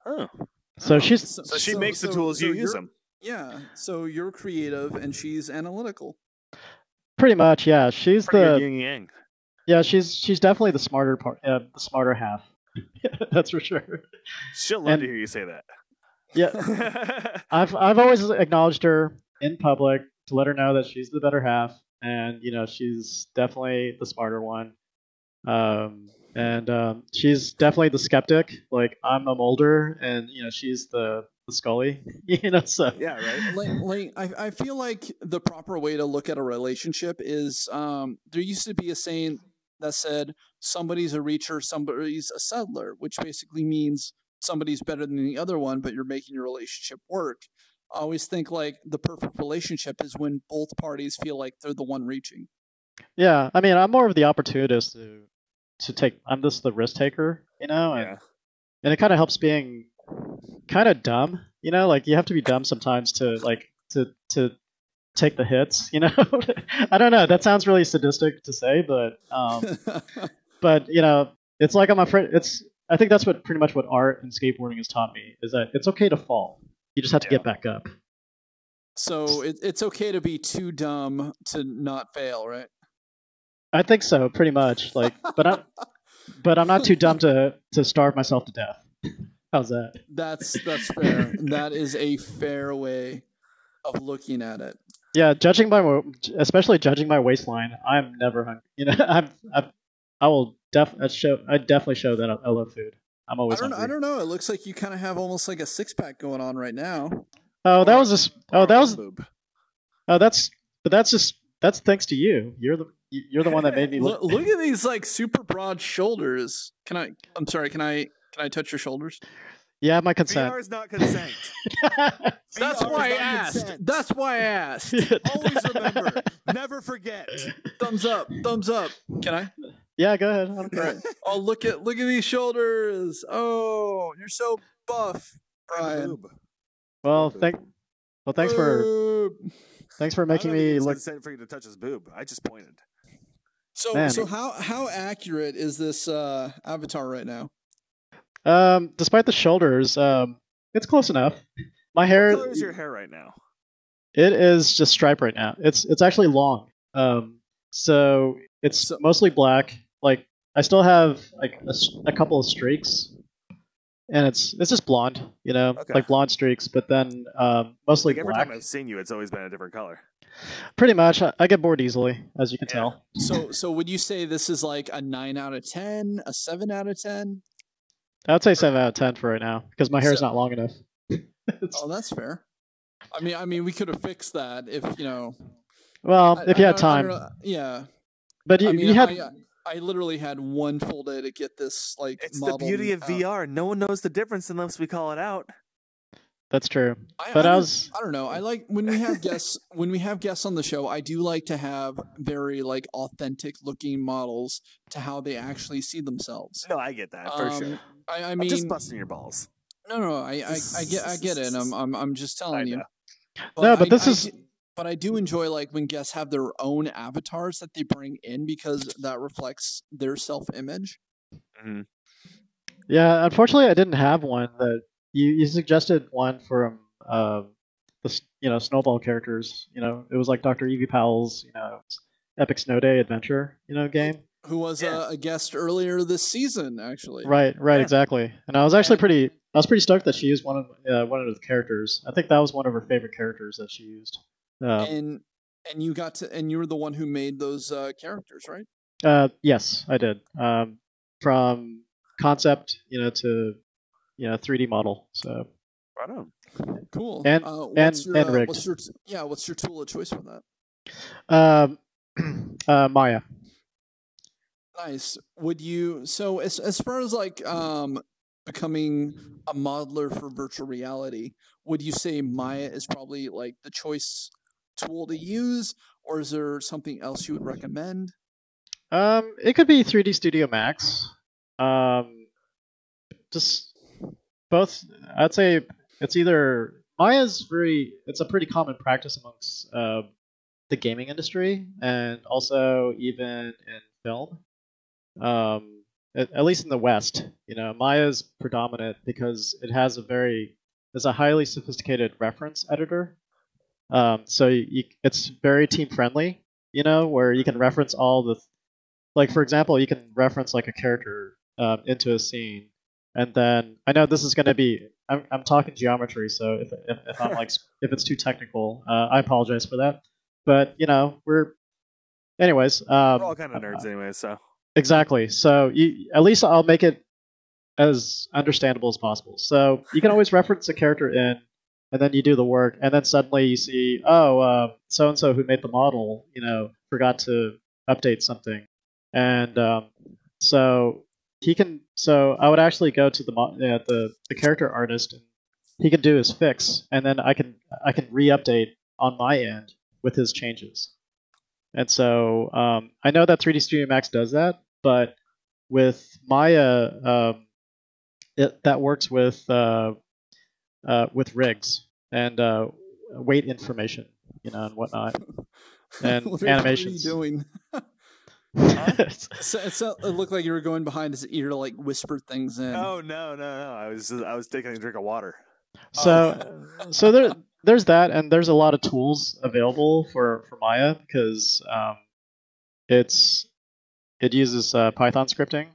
Oh. So she makes the tools, you use them. Yeah. So you're creative and she's analytical. Pretty much, yeah. She's the yin yang. Yeah, she's definitely the smarter part, the smarter half. That's for sure. She'll love to hear you say that. Yeah, I've always acknowledged her in public to let her know that she's the better half, and she's definitely the smarter one. And she's definitely the skeptic. Like I'm a Mulder, and she's the Scully. So yeah, right. I feel like the proper way to look at a relationship is there used to be a saying that said somebody's a reacher, somebody's a settler, which basically means somebody's better than the other one, but you're making your relationship work. I always think like the perfect relationship is when both parties feel like they're the one reaching. Yeah, I mean, I'm more of the opportunist to take. I'm just the risk taker, and it kind of helps being kind of dumb, like you have to be dumb sometimes to to take the hits, I don't know. That sounds really sadistic to say, but it's like I'm afraid. I think that's pretty much what art and skateboarding has taught me is that it's okay to fall. You just have to get back up. So it's okay to be too dumb to not fail, right? I think so, pretty much. But I'm not too dumb to starve myself to death. How's that? That's fair. That is a fair way of looking at it. Yeah, especially judging my waistline, I'm never hungry. I definitely show that I love food. I'm always hungry. I don't know. It looks like you kind of have almost like a 6-pack going on right now. That's thanks to you. You're the one that made me look. Look at these like super broad shoulders. I'm sorry. Can I touch your shoulders? Yeah, my consent. VR is not consent. That's why I asked. That's why I asked. Always remember. Never forget. Thumbs up. Thumbs up. Can I? Yeah, go ahead. Okay. Oh, look at these shoulders. Oh, you're so buff, Bryan. Well, thanks for making me look. Consent for you to touch his boob. I just pointed. So how accurate is this avatar right now? Despite the shoulders, it's close enough. My hair. What color is your hair right now? It is just striped right now. It's actually long. So it's mostly black. Like I still have like a couple of streaks, and it's just blonde. Like blonde streaks. But then mostly every black. time I've seen you, it's always been a different color. Pretty much. I get bored easily, as you can tell. So would you say this is like a 9 out of 10, a 7 out of 10? I would say 7 out of 10 for right now because my hair's not long enough. Oh, that's fair. I mean, we could have fixed that if Well, if you had time. Yeah. But I literally had one full day to get this like. It's the beauty of VR. No one knows the difference unless we call it out. That's true. I don't know. I like when we have guests. When we have guests on the show, I do like to have very like authentic looking models to how they actually see themselves. No, I get that for sure. I mean, I'm just busting your balls. No, I get it. I'm just telling you. No, but this is But I do enjoy like when guests have their own avatars that they bring in because that reflects their self-image. Mm-hmm. Yeah, unfortunately, I didn't have one. That you suggested one from Snowball characters. It was like Dr. Evie Powell's Epic Snow Day Adventure game. Who was Yeah. a guest earlier this season, actually. Right, Yeah. exactly. And I was actually And- I was pretty stoked that she used one of the characters. I think that was one of her favorite characters that she used. and you were the one who made those characters, right? Yes, I did. From concept, to 3D model. So Right on. Cool. and What's your rigged. what's your tool of choice for that? Maya. Nice. Would you so as far as like becoming a modeler for virtual reality, would you say Maya is probably like the choice tool to use, or is there something else you would recommend? It could be 3D Studio Max. Just both. I'd say it's either Maya's it's a pretty common practice amongst the gaming industry and also even in film. At least in the West, Maya's predominant because it's a highly sophisticated reference editor. So it's very team friendly, where you can reference all like for example, you can reference like a character into a scene, and then I know this is going to be I'm talking geometry, so if I'm like if it's too technical, I apologize for that. But anyways. We're all kind of nerds anyway, so. Exactly. So at least I'll make it as understandable as possible. So you can always reference a character in, and then you do the work, and then suddenly you see, oh, so and so who made the model, forgot to update something, and so he can. So I would actually go to the character artist, and he can do his fix, and then I can re-update on my end with his changes. And so I know that 3D Studio Max does that, but with Maya, that works with rigs and weight information, and whatnot, and animations. What are you doing? It looked like you were going behind his ear to like whisper things in. Oh no! I was taking a drink of water. So there's that, and there's a lot of tools available for Maya because it uses Python scripting.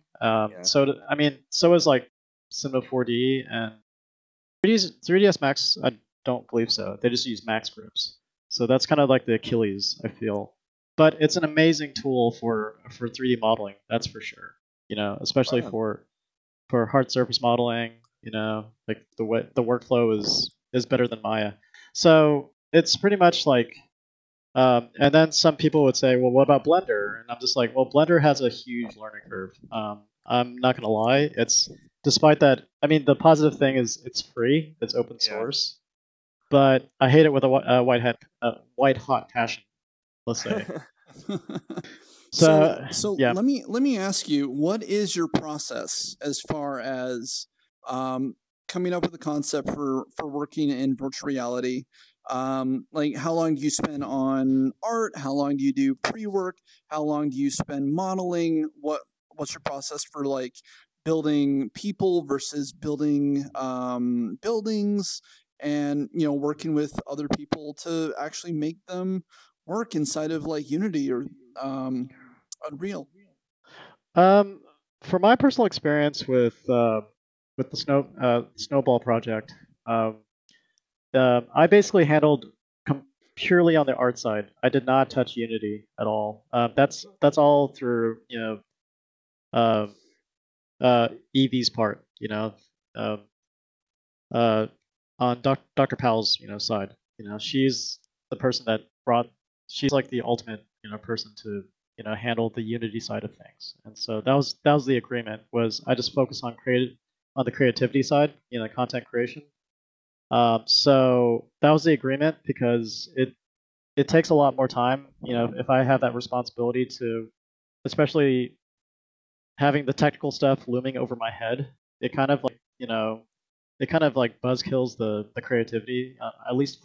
So is like Cinema 4D and 3ds Max. I don't believe so. They just use Max scripts. So that's kind of like the Achilles, I feel. But it's an amazing tool for 3D modeling. That's for sure. Especially for hard surface modeling. Like the workflow is better than Maya. So it's pretty much like. And then some people would say, well, what about Blender? And I'm just like, well, Blender has a huge learning curve. I'm not going to lie. Despite that, I mean, the positive thing is it's free, it's open source, but I hate it with a white hot passion, let's say. So yeah. let me ask you, what is your process as far as coming up with a concept for working in virtual reality? Like how long do you spend on art? How long do you do pre-work? How long do you spend modeling? What's your process for like building people versus building buildings, and working with other people to actually make them work inside of like Unity or Unreal? For my personal experience with the snowball project, I basically handled purely on the art side. I did not touch Unity at all. That's all through uh, Evie's part. Um, on Dr. Powell's side. She's the person that she's like the ultimate person to handle the Unity side of things. And so that was the agreement, was I just focus on the creativity side, content creation. So that was the agreement because it takes a lot more time, if I have that responsibility to, especially having the technical stuff looming over my head. It kind of like it kind of like buzz kills the creativity, at least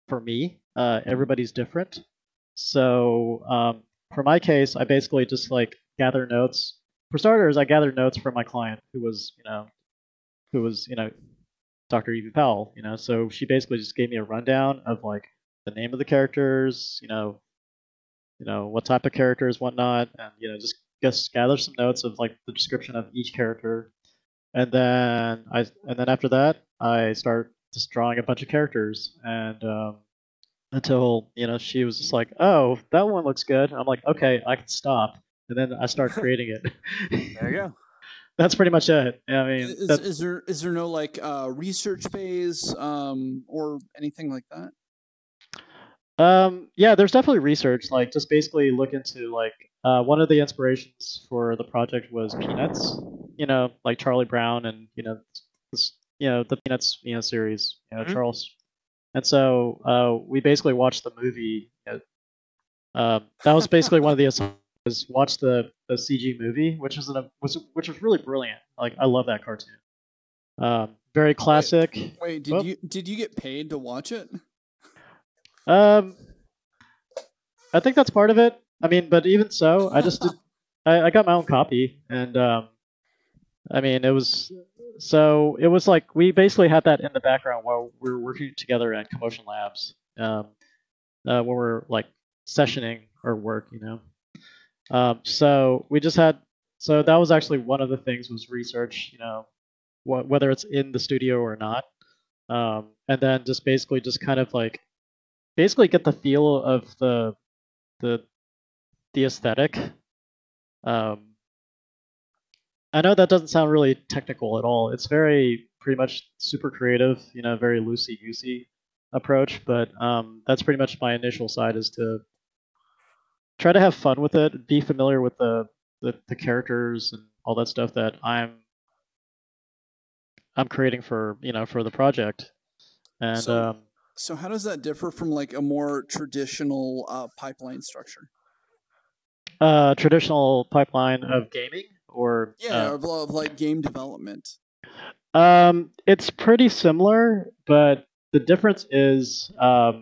for me. Everybody's different. So for my case, I basically just like gather notes. For starters, I gathered notes from my client who was Dr. Evie Powell. So she basically just gave me a rundown of like the name of the characters, what type of characters, whatnot, and just gather some notes of like the description of each character, and then after that I start just drawing a bunch of characters, and until she was just like, "Oh, that one looks good." I'm like, "Okay, I can stop," and then I start creating it. There you go. That's pretty much it. I mean, is there no like research phase or anything like that? Yeah, there's definitely research. Like, just basically look into like one of the inspirations for the project was Peanuts. Like Charlie Brown and the Peanuts series. Mhm. Charles. And so we basically watched the movie. That was basically one of the was watch the CG movie, which was really brilliant. Like, I love that cartoon. Very classic. Wait, did you get paid to watch it? I think that's part of it. I mean, but even so, I just did. I got my own copy, and I mean, it was like we basically had that in the background while we were working together at Commotion Labs, when we're like sessioning our work, So we just had. So that was actually one of the things was research, whether it's in the studio or not, and then just basically just kind of like basically get the feel of the aesthetic. I know that doesn't sound really technical at all. It's very pretty much super creative, very loosey goosey approach. But that's pretty much my initial side, is to try to have fun with it, be familiar with the characters and all that stuff that I'm creating for for the project. And so how does that differ from like a more traditional pipeline structure? Traditional pipeline of gaming, or of like game development. It's pretty similar, but the difference is that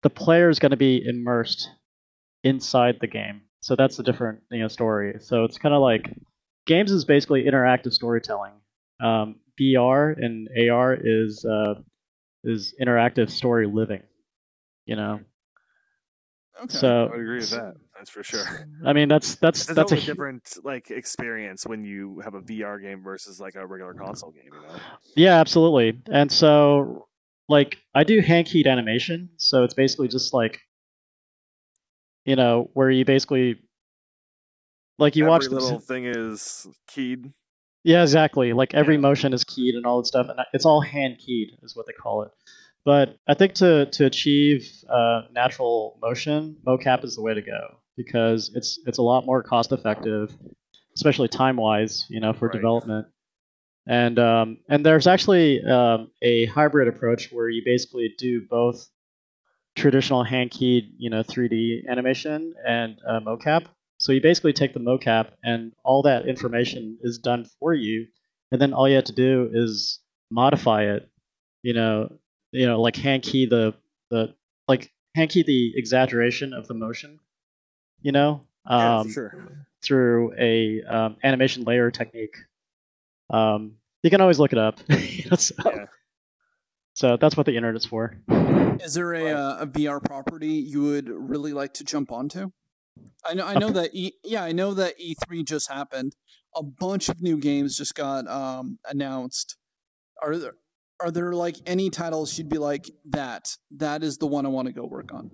the player is going to be immersed inside the game. So that's the different story. So it's kind of like games is basically interactive storytelling. VR and AR is interactive story living. Okay. So I would agree with that. That's for sure. I mean, that's a different like experience when you have a VR game versus like a regular console game. Yeah, absolutely. And so, like, I do hand-keyed animation, so it's basically just like, where you basically like you watch the little thing is keyed. Yeah, exactly. Like every motion is keyed and all that stuff, and it's all hand-keyed is what they call it. But I think to achieve natural motion, mocap is the way to go, because it's a lot more cost effective, especially time wise, for development. And there's actually a hybrid approach where you basically do both traditional hand-keyed 3D animation and mocap. So you basically take the mocap and all that information is done for you, and then all you have to do is modify it. Like hand key the exaggeration of the motion. For sure. Through a animation layer technique. You can always look it up. So that's what the internet's for. Is there a VR property you would really like to jump onto? I know that E3 just happened. A bunch of new games just got announced. Are there like any titles you'd be like, that is the one I want to go work on?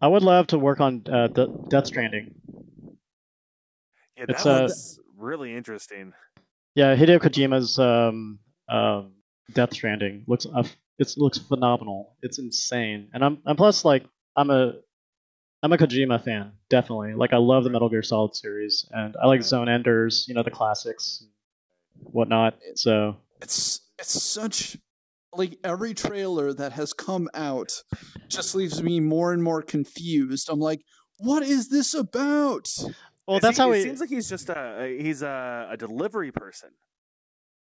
I would love to work on Death Stranding. Yeah, that was really interesting. Yeah, Hideo Kojima's Death Stranding looks phenomenal. It's insane, and I'm plus like I'm a Kojima fan, definitely. Like, I love the Metal Gear Solid series, and I like Zone Enders, the classics, whatnot. So it's such like every trailer that has come out just leaves me more and more confused. I'm like, what is this about? Well, that's how it seems like he's just a delivery person.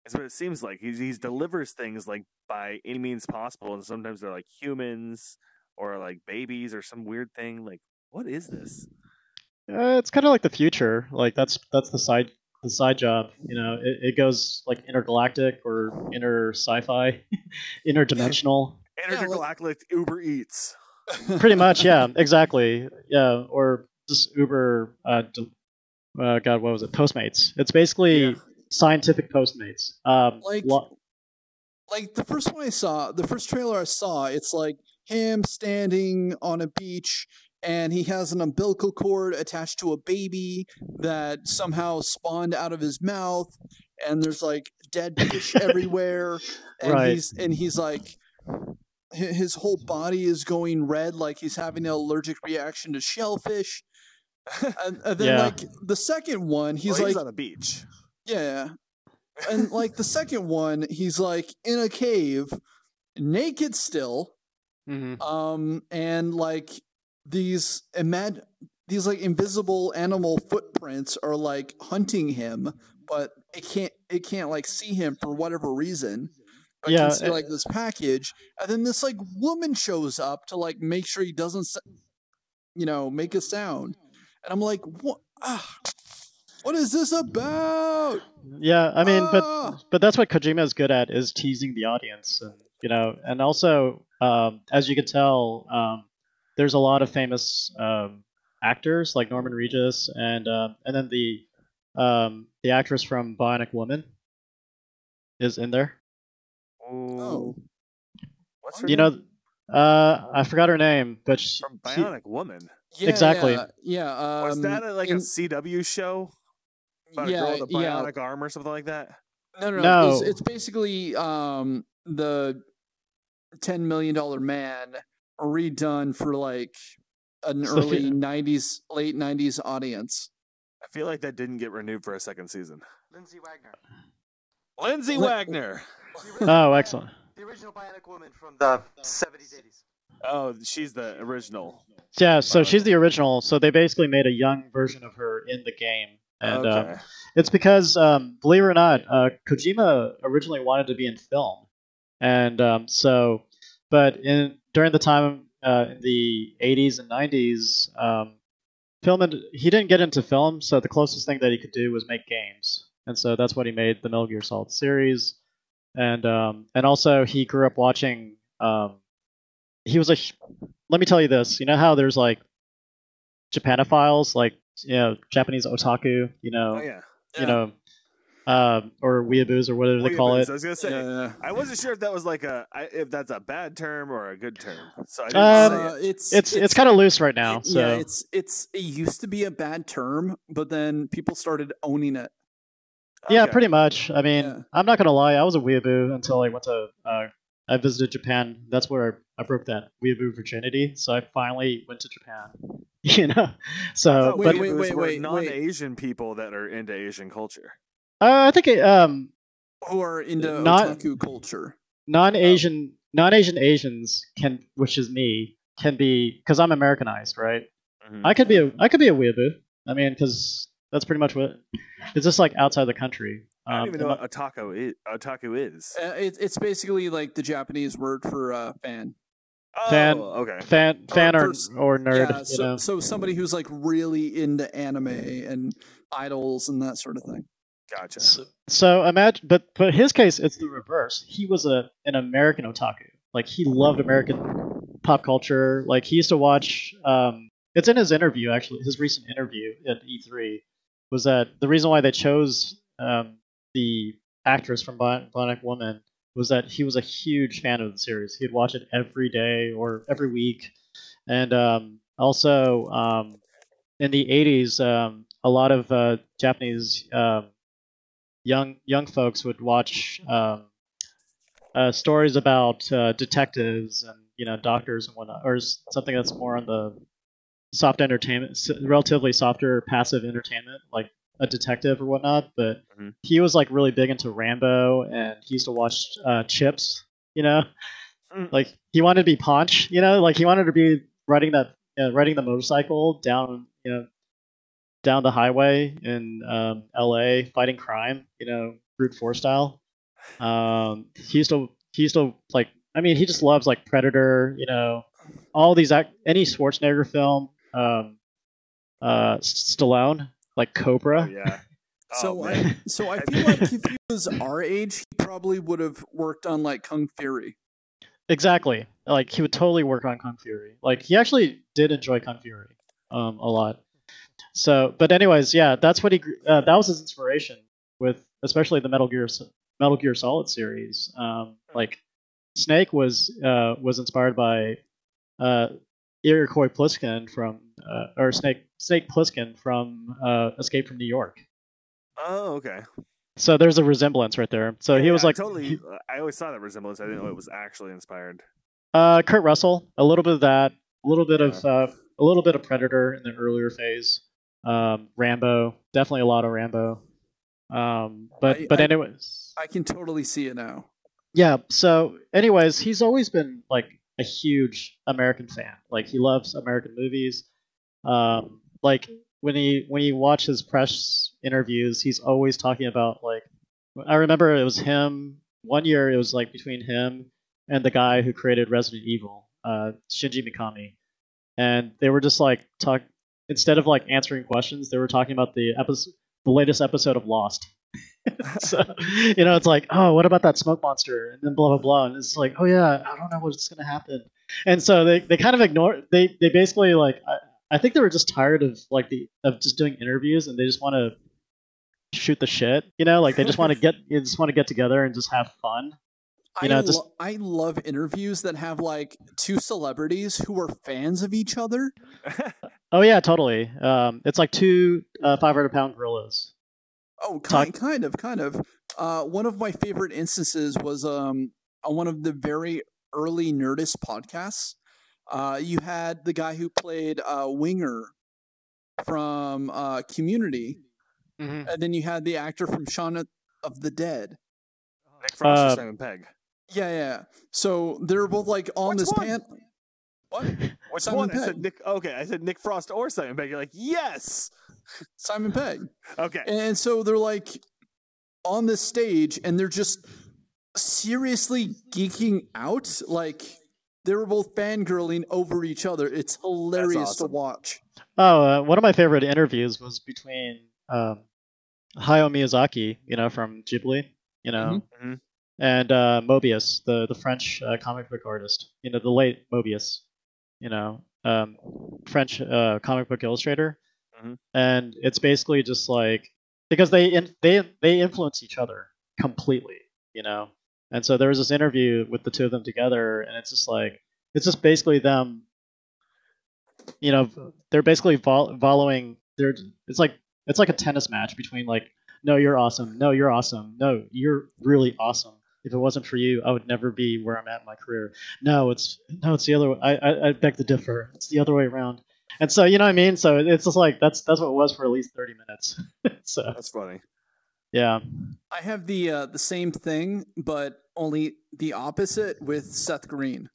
That's what it seems like. He delivers things like by any means possible, and sometimes they're like humans or like babies or some weird thing. Like, what is this? It's kind of like the future. Like that's the side job. You know, it goes like intergalactic or inter sci-fi, interdimensional. Yeah, like- Intergalactic Uber Eats. Pretty much, yeah, exactly, yeah, or just Uber. God, what was it? Postmates. It's basically Yeah. scientific Postmates. Like- Like the first one I saw, the first trailer I saw, it's like him standing on a beach and he has an umbilical cord attached to a baby that somehow spawned out of his mouth, and there's like dead fish everywhere, and Right. he's like his whole body is going red, like he's having an allergic reaction to shellfish. And then Yeah. like the second one, he's Well, like on a beach. yeah. And like the second one, he's like in a cave, naked still, Mhm. and like these like invisible animal footprints are like hunting him, but it can't like see him for whatever reason. But Yeah, can see like this package, and then this like woman shows up to like make sure he doesn't, make a sound, and I'm like, what? What is this about? Yeah, I mean, Ah! but that's what Kojima is good at, is teasing the audience, and and also as you can tell, there's a lot of famous actors like Norman Reedus, and then the actress from Bionic Woman is in there. Oh. What's her You name? know, I forgot her name, but From Bionic Woman. Yeah, Exactly. Yeah. Was that a CW show about a girl with a bionic arm or something like that? No. It's basically the $10 million Man redone for like an early '90s, late '90s audience. I feel like that didn't get renewed for a second season. Lindsay Wagner. Lindsay Wagner. Oh, excellent. The original Bionic Woman from the 70s, 80s. Oh, she's the original. Yeah, so Bionic she's the Woman. original. So they basically made a young version of her in the game, and Okay. it's because, believe it or not, Kojima originally wanted to be in film, and but during the time in the 80s and 90s, he didn't get into film, so the closest thing that he could do was make games, and so that's what he made the Metal Gear Solid series, and also he grew up watching. He was let me tell you this. You know how there's like Japanophiles, like Japanese otaku, Oh yeah. or weeaboos or whatever they call it. I was gonna say, Yeah. I wasn't sure if that was like if that's a bad term or a good term. So I didn't say it. It's kind of loose right now. So it used to be a bad term, but then people started owning it. yeah, Okay. pretty much. I mean, Yeah. I'm not gonna lie, I was a weeaboo until I went to I visited Japan. That's where I broke that weeaboo virginity. So I finally went to Japan. I So thought but weeaboos were wait. non-Asian people that are into Asian culture. I think Who are into Not- otaku culture. non-Asian Asians can, which is me, can be, because I'm Americanized, right? Mhm. I could be a weeaboo. I mean, because that's pretty much what it's just like outside the country. I don't even know what otaku is. It's basically like the Japanese word for fan. Oh, fan- okay. fan or nerd. Yeah, so somebody who's like really into anime and idols and that sort of thing. Gotcha. So imagine, but his case, it's the reverse. He was an American otaku. Like he loved American pop culture. Like he used to watch. It's in his interview, actually. His recent interview at E3 was that the reason why they chose the actress from Bionic Woman was that he was a huge fan of the series. He'd watch it every day or every week, and also in the 80s, a lot of Japanese young folks would watch stories about detectives and doctors and whatnot, or something that's more on the soft entertainment, relatively softer passive entertainment, like a detective or whatnot. But he was like really big into Rambo, and he used to watch Chips. Like he wanted to be Ponch. Like he wanted to be riding the motorcycle down down the highway in L.A. fighting crime. Brute force style. He used to like. I mean, he just loves like Predator. All these any Schwarzenegger film. Stallone, like Cobra. Oh yeah. So Oh man. I feel like if he was our age, he probably would have worked on like Kung Fury. Exactly. Like he would totally work on Kung Fury. Like he actually did enjoy Kung Fury, a lot. So, but anyways, yeah, that's what that was his inspiration with, especially the Metal Gear Solid series. Like Snake was inspired by uh, Iroquois Pliskin from or Snake Plissken from Escape from New York. Oh, okay. So there's a resemblance right there. So he was like I always saw that resemblance. I didn't know it was actually inspired. Kurt Russell, a little bit of that, a little bit Yeah. of a little bit of Predator in the earlier phase. Rambo, definitely a lot of Rambo. But anyways, I can totally see it now. yeah. So anyways, he's always been like a huge American fan. Like he loves American movies. Like when you watch his press interviews, he's always talking about like. I remember it was him. One year it was like between him and the guy who created Resident Evil, Shinji Mikami, and they were just like instead of like answering questions, they were talking about the latest episode of Lost. So it's like, oh, what about that smoke monster, and then blah blah blah, and it's like, oh yeah, I don't know what's gonna happen, and so they kind of ignore. They basically like I think they were just tired of of just doing interviews, and they just want to shoot the shit. Like they just want to get together and just have fun. I love interviews that have like two celebrities who are fans of each other. Oh yeah, totally. It's like two 500-pound gorillas. Oh, kind of. One of my favorite instances was on one of the very early Nerdist podcasts. You had the guy who played Winger from Community, Mm-hmm. and then you had the actor from Shaun of the Dead. Nick Frost or Simon Pegg. Yeah. So they're both like on this panel. What? Which Simon one? Pegg. I said Nick. Okay, I said Nick Frost or Simon Pegg. You're like, yes. Simon Pegg. Okay. And so they're like on this stage, and they're just seriously geeking out. Like they were both fangirling over each other. It's hilarious awesome. to watch. Oh, one of my favorite interviews was between Hayao Miyazaki, from Ghibli, Mm-hmm. and Mobius, the French comic book artist, the late Mobius, French comic book illustrator, Mm-hmm. and it's basically just like because they influence each other completely, and so there was this interview with the two of them together, and it's just basically them, they're basically following. It's like a tennis match between like, no, you're awesome, no, you're awesome, no, you're really awesome. If it wasn't for you, I would never be where I'm at in my career. No, it's the other way. I beg to differ. It's the other way around. And so you know what I mean. So it's just like that's what it was for at least 30 minutes. So That's funny. Yeah. I have the same thing, but only the opposite with Seth Green.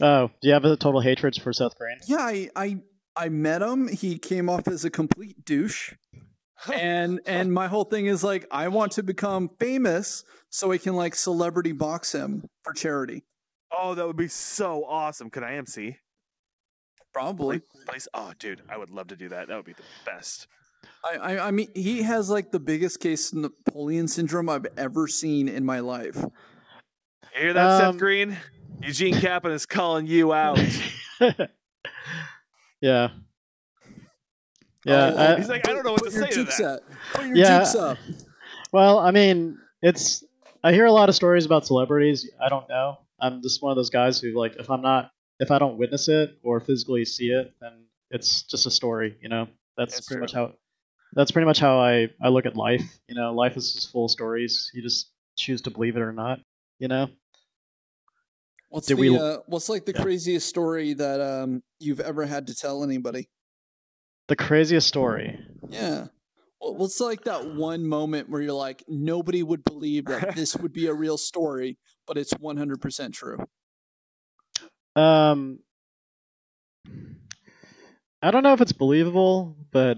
Oh, do you have a total hatred for Seth Green? Yeah, I met him. He came off as a complete douche. And my whole thing is like I want to become famous so I can like celebrity box him for charity. Oh, that would be so awesome. Could I MC? Probably. Place. Oh, dude, I would love to do that. That would be the best. I mean, he has like the biggest case Napoleon syndrome I've ever seen in my life. You hear that, Seth Green? Eugene Capon is calling you out. Yeah. Yeah. He's like, I don't know what to say to that. Put your jukes up. Well, I mean, I hear a lot of stories about celebrities. I don't know. I'm just one of those guys who like if I don't witness it or physically see it, then it's just a story. That's pretty much how I look at life. Life is just full of stories. You just choose to believe it or not. What's the craziest story that you've ever had to tell anybody? The craziest story. Yeah. What's like that one moment where you're like, nobody would believe that this would be a real story, but it's 100% true? I don't know if it's believable, but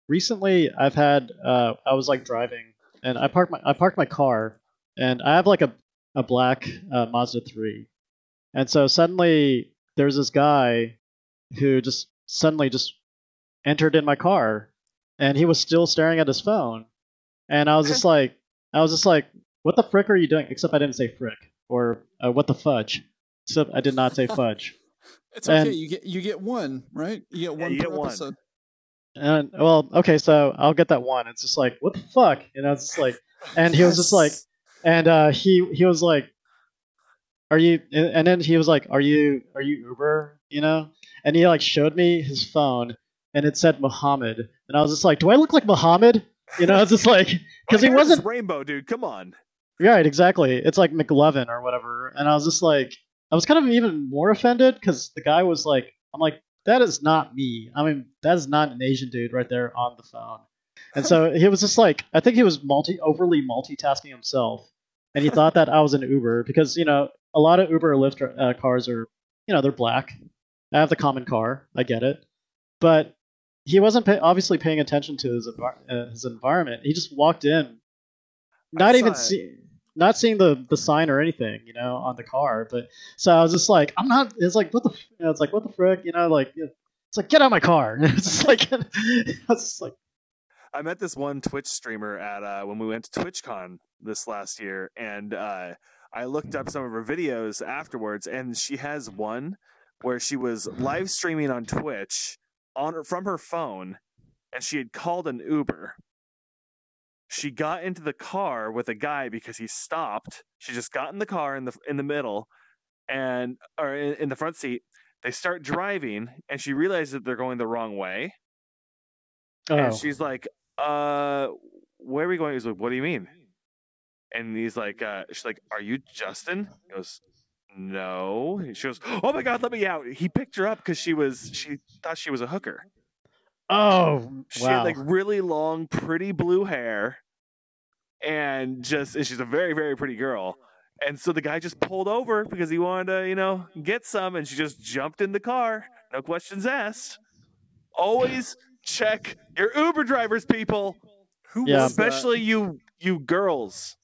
recently I've had I was like driving and I parked my car, and I have like a black Mazda 3, and so suddenly there's this guy who just suddenly just entered in my car, and he was still staring at his phone, and I was just like, what the frick are you doing? Except I didn't say frick or what the fudge. Except I did not say fudge. It's okay. And- You get one, right? You get one you per get one. episode. And well, okay, so I'll get that one. It's just like, what the fuck? You know, it's just like, and he was just like, Yes. and he was like, are you? And then he was like, are you Uber? You know? And he like showed me his phone, and it said Muhammad, and I was just like, do I look like Muhammad? You know, it's just like because My he hair is wasn't rainbow, dude. Come on. right, exactly. It's like McLovin or whatever, and I was just like, I was kind of even more offended because the guy was like, I'm like, that is not me. I mean, that is not an Asian dude right there on the phone. And so he was just like, I think he was overly multitasking himself, and he thought that I was an Uber because a lot of Uber or Lyft cars are they're black. I have the common car, I get it, but he wasn't obviously paying attention to his environment. He just walked in, not even not seeing the sign or anything, on the car. But so I was just like, I'm not. It's like what the. It's like what the frick, like. It's like get out of my car. It's just like I was just like. I met this one Twitch streamer at when we went to TwitchCon this last year, and I looked up some of her videos afterwards, and she has one where she was live streaming on Twitch from her phone, and she had called an Uber. She got into the car with a guy because he stopped. She just got in the car in the middle, or in the front seat. They start driving, and she realizes that they're going the wrong way. Oh. And she's like, where are we going? He's like, what do you mean? And he's like, she's like, are you Justin? He goes, no. She goes, oh my God, let me out. He picked her up because she thought she was a hooker. Oh, She had wow. like really long, pretty blue hair, and she's a very, very pretty girl. And so the guy just pulled over because he wanted to, get some, and she just jumped in the car. No questions asked. Always check your Uber drivers, people. Who Yeah. was that? Especially you girls.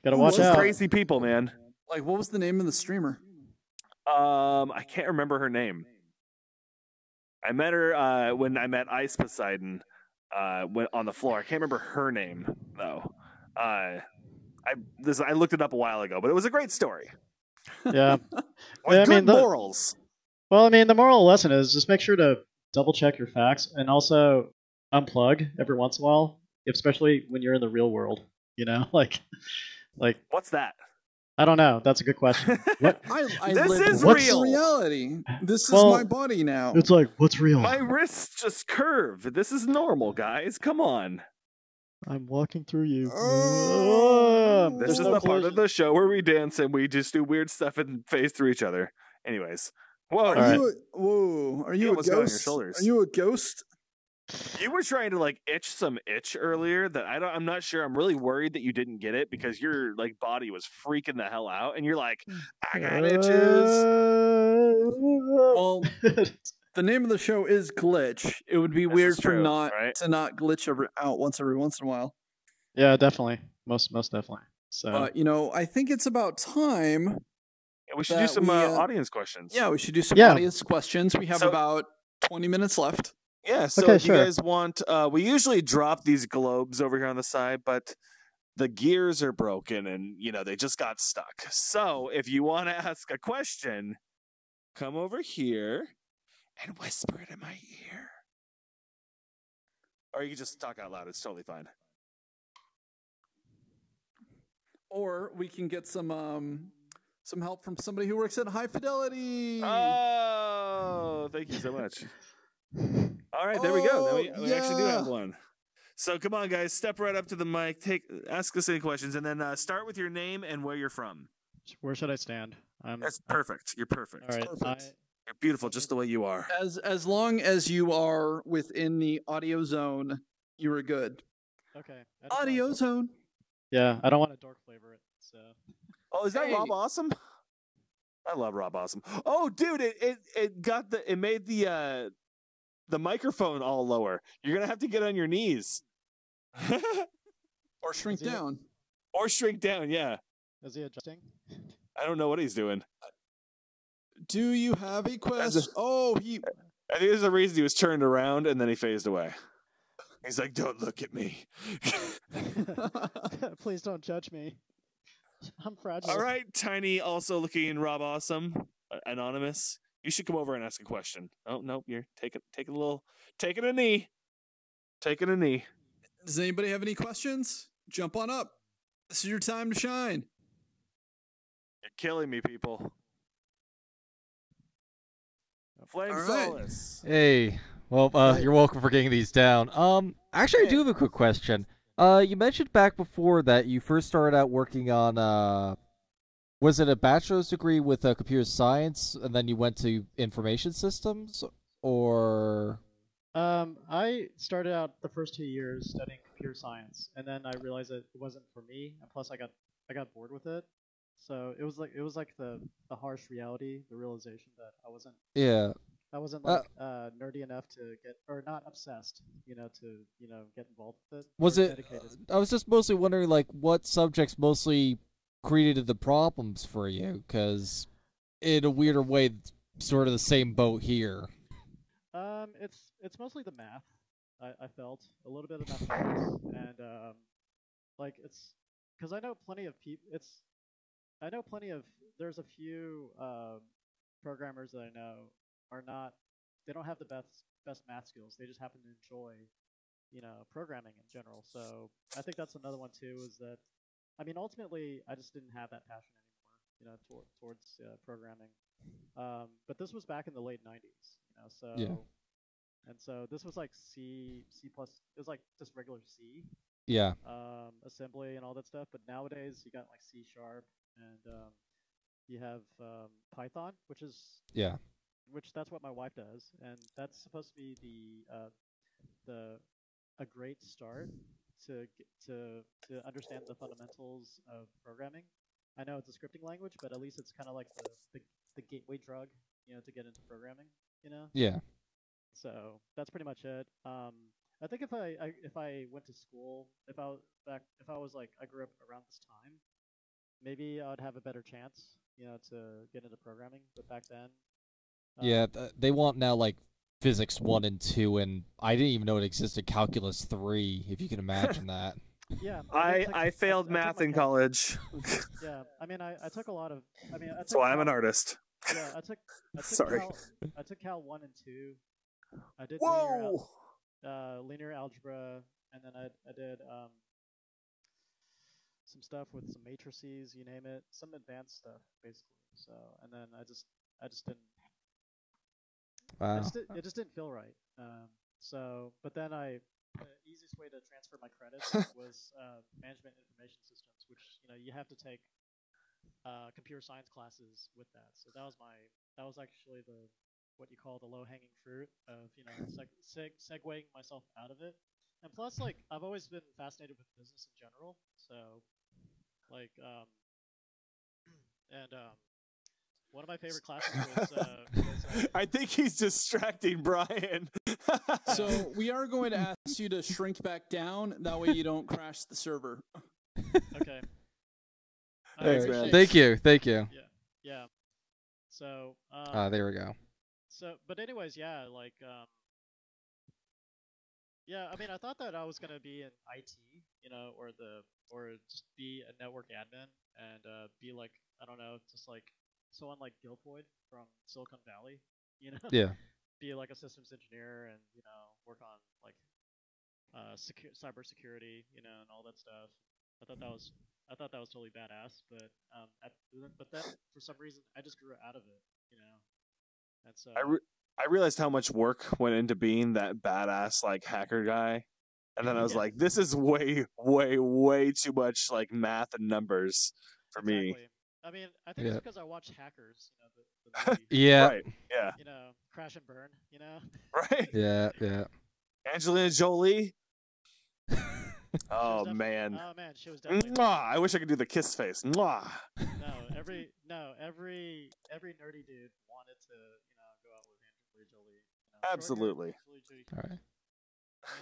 Gotta Who watch was out. that? Crazy people, man. Like, what was the name of the streamer? I can't remember her name. I met her when I met Ice Poseidon went on the floor. I can't remember her name though. I looked it up a while ago, but it was a great story. Yeah. With I good mean, morals. Well, I mean, the moral lesson is just make sure to double check your facts and also unplug every once in a while, especially when you're in the real world. Like What's that? I don't know. That's a good question. What? I This live is what's real. reality. This Well, is my body now. It's like what's real? My wrists just curve. This is normal, guys. Come on. I'm walking through you. Oh. This is the part of the show where we dance and we just do weird stuff and phase through each other. Anyways. Whoa. Are All you whoa? Are you a almost got on your ghost? shoulders. Are you a ghost? You were trying to itch some itch earlier that I'm not sure. I'm really worried that you didn't get it because your body was freaking the hell out and you're like, I got itches. Well, the name of the show is Glitch. It would be This weird is for true, not right? to not glitch out every once in a while. Yeah, definitely. Most definitely. So But I think it's about time. Yeah, we should do that some we, audience questions. Yeah, we should do some Yeah. audience questions. We have about 20 minutes left. Yeah, so Okay, if you sure. guys want, we usually drop these globes over here on the side, but the gears are broken and, they just got stuck. So if you want to ask a question, come over here and whisper it in my ear. Or you can just talk out loud. It's totally fine. Or we can get some help from somebody who works at High Fidelity. Oh, thank you so much. All right, there we go. We actually do have one. So come on, guys, step right up to the mic. Ask us any questions, and then start with your name and where you're from. where should I stand? That's perfect. You're perfect. All right. Perfect. You're beautiful, just the way you are. As long as you are within the audio zone, you are good. Okay. Audio zone. Yeah, I don't want to dark flavor it. So Oh, is that Hey. Rob Awesome? I love Rob Awesome. Oh, dude, it made the microphone all lower. You're gonna have to get on your knees. Or shrink Is he- down. Or shrink down, yeah. Is he adjusting? I don't know what he's doing. Do you have a question? Oh, he. I think there's a reason he was turned around and then he phased away. He's like, don't look at me. Please don't judge me. I'm fragile. All right, Tiny, also looking Rob Awesome, anonymous. You should come over and ask a question. Oh no, you're taking a knee. Taking a knee. Does anybody have any questions? Jump on up. This is your time to shine. You're killing me, people. Flame All right. Solace. Hey, well, you're welcome for getting these down. Actually, I do have a quick question. You mentioned back before that you first started out working on, was it a bachelor's degree with computer science, and then you went to information systems, or? I started out the first 2 years studying computer science, and then I realized that it wasn't for me, and plus I got bored with it. So it was like the harsh reality, the realization that I wasn't Yeah. like nerdy enough to get, or not obsessed, to get involved with it. Was or it? dedicated. I was just mostly wondering, like, what subjects mostly created the problems for you, because in a weirder way, it's sort of the same boat here. It's mostly the math. I felt a little bit of mathematics, and like it's because I know plenty of people. There's a few programmers that I know are not. They don't have the best math skills. They just happen to enjoy, programming in general. So I think that's another one too. Is that, I mean, ultimately, I just didn't have that passion anymore, towards programming. But this was back in the late '90s, so. Yeah. And so this was like C++. It was like just regular C, Yeah. assembly and all that stuff. But nowadays you got like C# and you have Python, which that's what my wife does, and that's supposed to be a great start to understand the fundamentals of programming. I know it's a scripting language, but at least it's kind of like the gateway drug, to get into programming. Yeah. So that's pretty much it. I think if I went to school, if I was like, I grew up around this time, maybe I'd have a better chance, to get into programming. But back then, Yeah, they want now like physics 1 and 2, and I didn't even know it existed calculus 3, if you can imagine that. yeah, I failed I took math my in cal- college. Yeah, I mean, I took a lot of. I mean, I That's took why I'm cal- an artist. Yeah, I took Sorry. I took Cal 1 and 2. I did Whoa! linear algebra, and then I did some stuff with some matrices, you name it, some advanced stuff basically. So, and then I just didn't. Wow. It just didn't feel right. So, but then the easiest way to transfer my credits was management information systems, which you have to take computer science classes with that. So that was actually what you call the low-hanging fruit of segueing myself out of it. And plus, like, I've always been fascinated with business in general. So, like, one of my favorite classes was I think he's distracting Bryan. So we are going to ask you to shrink back down. That way you don't crash the server. okay. I Thanks, man. appreciate Thank you. Yeah. So. There we go. So, but anyways, yeah, like, yeah, I mean, I thought that I was gonna be in IT, or just be a network admin and be like, I don't know, just like someone like Guilfoyle from Silicon Valley, Yeah. be like a systems engineer and work on like cybersecurity, and all that stuff. I thought that was totally badass, but then for some reason I just grew out of it, and so. I realized how much work went into being that badass like hacker guy, and then I was Yeah. like, this is way, way, way too much like math and numbers for me. I mean, I think Yeah. it's because I watched Hackers, the movie. Yeah. Right? Yeah. Crash and burn. Right. Yeah. Angelina Jolie. Oh She was man. Oh man, she was definitely. Mwah! I wish I could do the kiss face. Mwah! Every nerdy dude wanted to go out with Angelina Jolie. Absolutely. All right.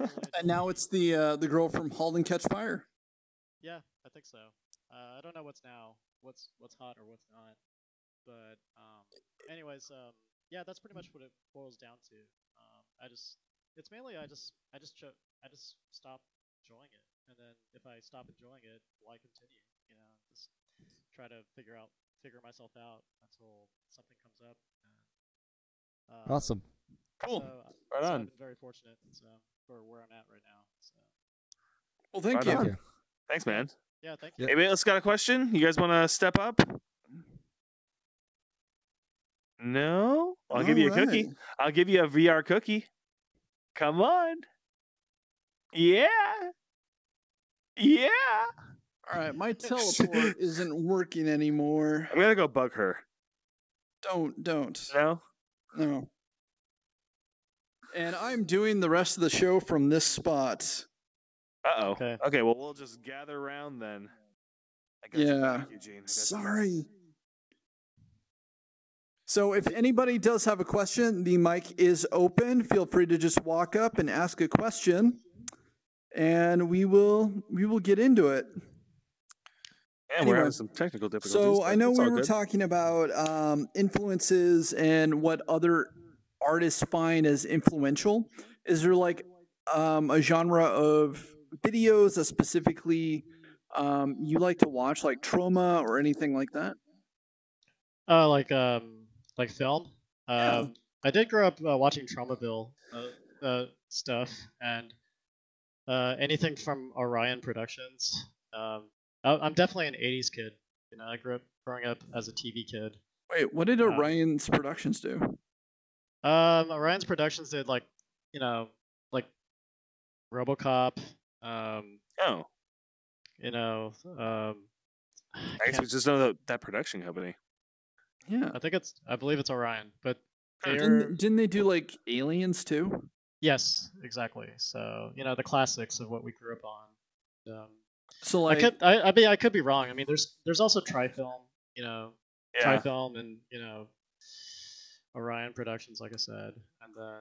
Angelina And now Jolie. it's the girl from *Halt and Catch Fire*. Yeah, I think so. I don't know what's now, what's hot or what's not, but anyways, yeah, that's pretty much what it boils down to. I just, it's mainly I just stop enjoying it, and then if I stop enjoying it, why continue? You know, just try to figure myself out until something comes up. And, Awesome. Cool. So, Right so on. I've been very fortunate for where I'm at right now. So Well, thank Right you. on. Thanks, man. yeah, thank you. Yeah. Hey, Bailiff's got a question. You guys want to step up? No? I'll give you a cookie. Alright. I'll give you a VR cookie. Come on. Yeah. Yeah. All right, my teleport isn't working anymore. I'm going to go bug her. Don't. No? No. And I'm doing the rest of the show from this spot. Uh-oh. Okay. Okay, well, we'll just gather around then. I got you Yeah. back, Eugene. I got you back. Sorry. So if anybody does have a question, the mic is open. Feel free to just walk up and ask a question, and we will get into it. And Anyway, we're having some technical difficulties. So I know it's we all were good. talking about influences and what other artists find as influential. Is there like a genre of videos that specifically you like to watch, like Trauma or anything like that? Oh, like film. Yeah. I did grow up watching Traumaville stuff and anything from Orion Productions. I'm definitely an '80s kid. You know, I grew up growing up as a TV kid. Wait, what did Orion's Productions do? Orion's Productions did like, you know, like RoboCop. Oh. You know, I guess we just know that production company. Yeah. I believe it's Orion, but Didn't they do like Aliens too? Yes, exactly. So you know the classics of what we grew up on. So like, I mean, I could be wrong. I mean, there's also Trifilm, you know, Yeah. Trifilm, and you know, Orion Productions, like I said, and then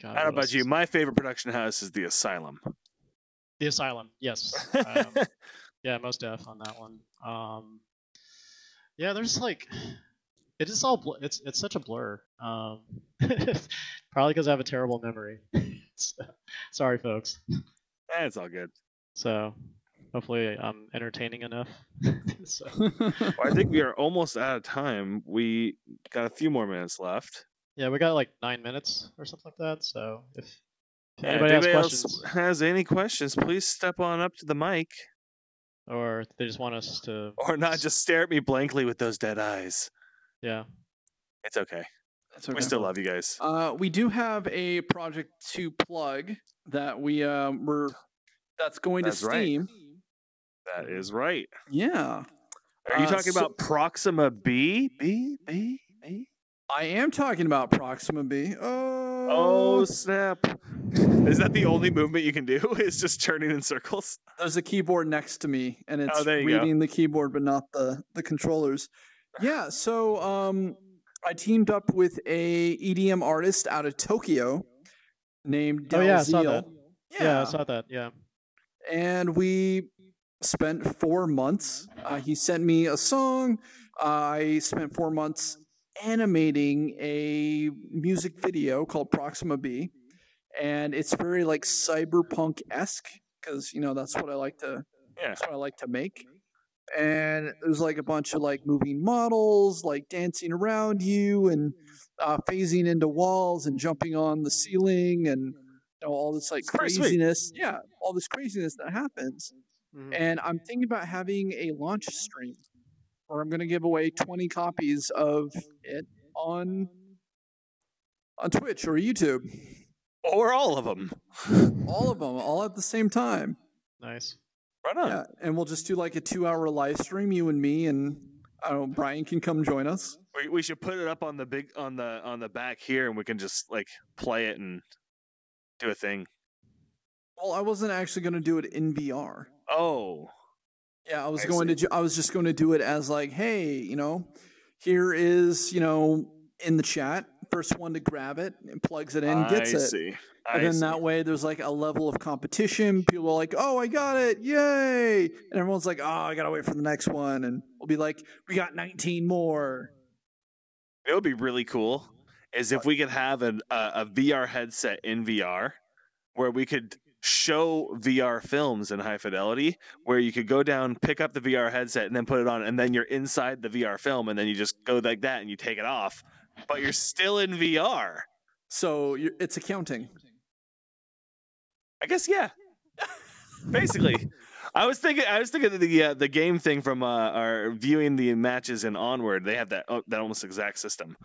God, I don't know what about else you. is- My favorite production house is The Asylum. The Asylum, yes, yeah, most def on that one. Yeah, there's like, it is all it's such a blur. Probably because I have a terrible memory. So, sorry, folks. It's all good. So hopefully I'm entertaining enough. So, Well, I think we are almost out of time. We got a few more minutes left. yeah, we got like 9 minutes or something like that. So if Yeah, anybody if has anybody questions, else has any questions, please step on up to the mic. or they just want us to, Or not just stare at me blankly with those dead eyes. yeah. It's okay. That's okay. We still love you guys. We do have a project to plug that that's going That's to right. Steam. That is right. Yeah. Are you talking about Proxima B? B? I am talking about Proxima B. Oh, snap. Is that the only movement you can do? Is just turning in circles? There's a keyboard next to me, and it's there you reading the keyboard, but not the controllers. Yeah, so I teamed up with a EDM artist out of Tokyo named Oh yeah, I saw Dalziel. that. Yeah, I saw that. Yeah. And we spent 4 months. He sent me a song. I spent 4 months animating a music video called Proxima B, and it's very like cyberpunk-esque because that's what I like to make. And there's like a bunch of like moving models like dancing around you and phasing into walls and jumping on the ceiling and all this like craziness. Yeah, all this craziness that happens. Mhm. And I'm thinking about having a launch stream where I'm going to give away 20 copies of it on Twitch or YouTube. Or all of them. All of them, all at the same time. Nice. Right on. Yeah, and we'll just do like a 2-hour live stream, you and me, and I don't know, Bryan can come join us. We should put it up on the big on the back here, and we can just like play it and do a thing. Well, I wasn't actually going to do it in VR. Oh. Yeah, I was I just going to do it as like, hey, here is, in the chat, first one to grab it and plugs it in gets I it. see. And then that way there's like a level of competition. People are like, oh, I got it. Yay. And everyone's like, oh, I got to wait for the next one. And we'll be like, we got 19 more. It would be really cool is if we could have a VR headset in VR where we could show VR films in high fidelity, where you could go down, pick up the VR headset, and then put it on, and then you're inside the VR film, and then you just go like that and you take it off, but you're still in VR. So it's accounting. I guess, yeah. Basically, I was thinking of the game thing from our viewing the matches in Onward. They have that almost exact system,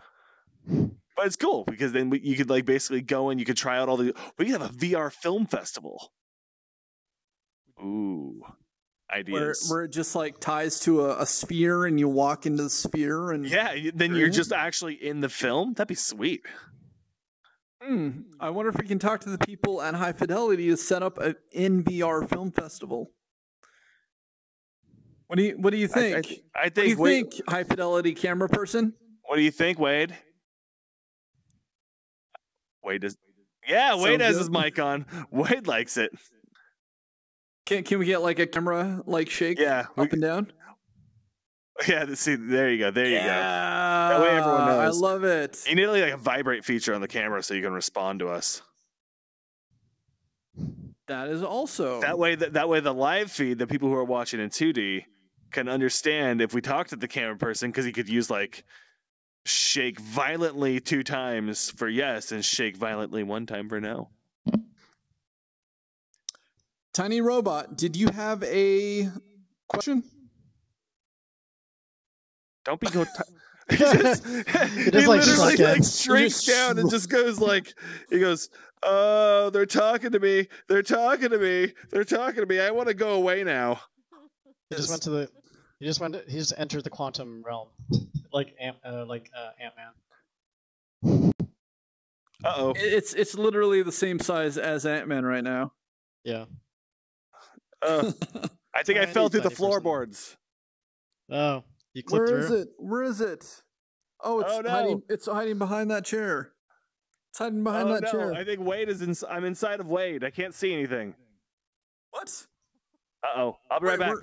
but it's cool because then you could like basically go and you could try out we could have a VR film festival. Ooh, ideas. Where it just like ties to a sphere and you walk into the sphere and then you're just actually in the film. That'd be sweet. I wonder if we can talk to the people at High Fidelity to set up an in VR film festival. What do you think? I think. What do you think, High Fidelity camera person? What do you think, Wade? Wade Wade has his mic on. Wade likes it. Can we get like a camera like shake? Yeah, up and down. Yeah, see, there you go. There you go. That way everyone knows. I love it. You need like a vibrate feature on the camera so you can respond to us. That is also that way the live feed, the people who are watching in 2D can understand if we talk to the camera person, because he could use like shake violently 2 times for yes and shake violently 1 time for no. Tiny Robot, did you have a question? Don't be go. He just like literally shrunk shrinks down and just goes like, he goes, "Oh, they're talking to me. They're talking to me. They're talking to me. I want to go away now." He just entered the quantum realm, like Ant-Man. Uh-oh. It's literally the same size as Ant-Man right now. Yeah. I think I fell through the floorboards. Oh, you clipped through? Where is it? Oh, it's no. hiding. It's hiding behind that chair. It's hiding behind that chair. I think Wade is I'm inside of Wade. I can't see anything. What? Uh-oh. I'll be right back.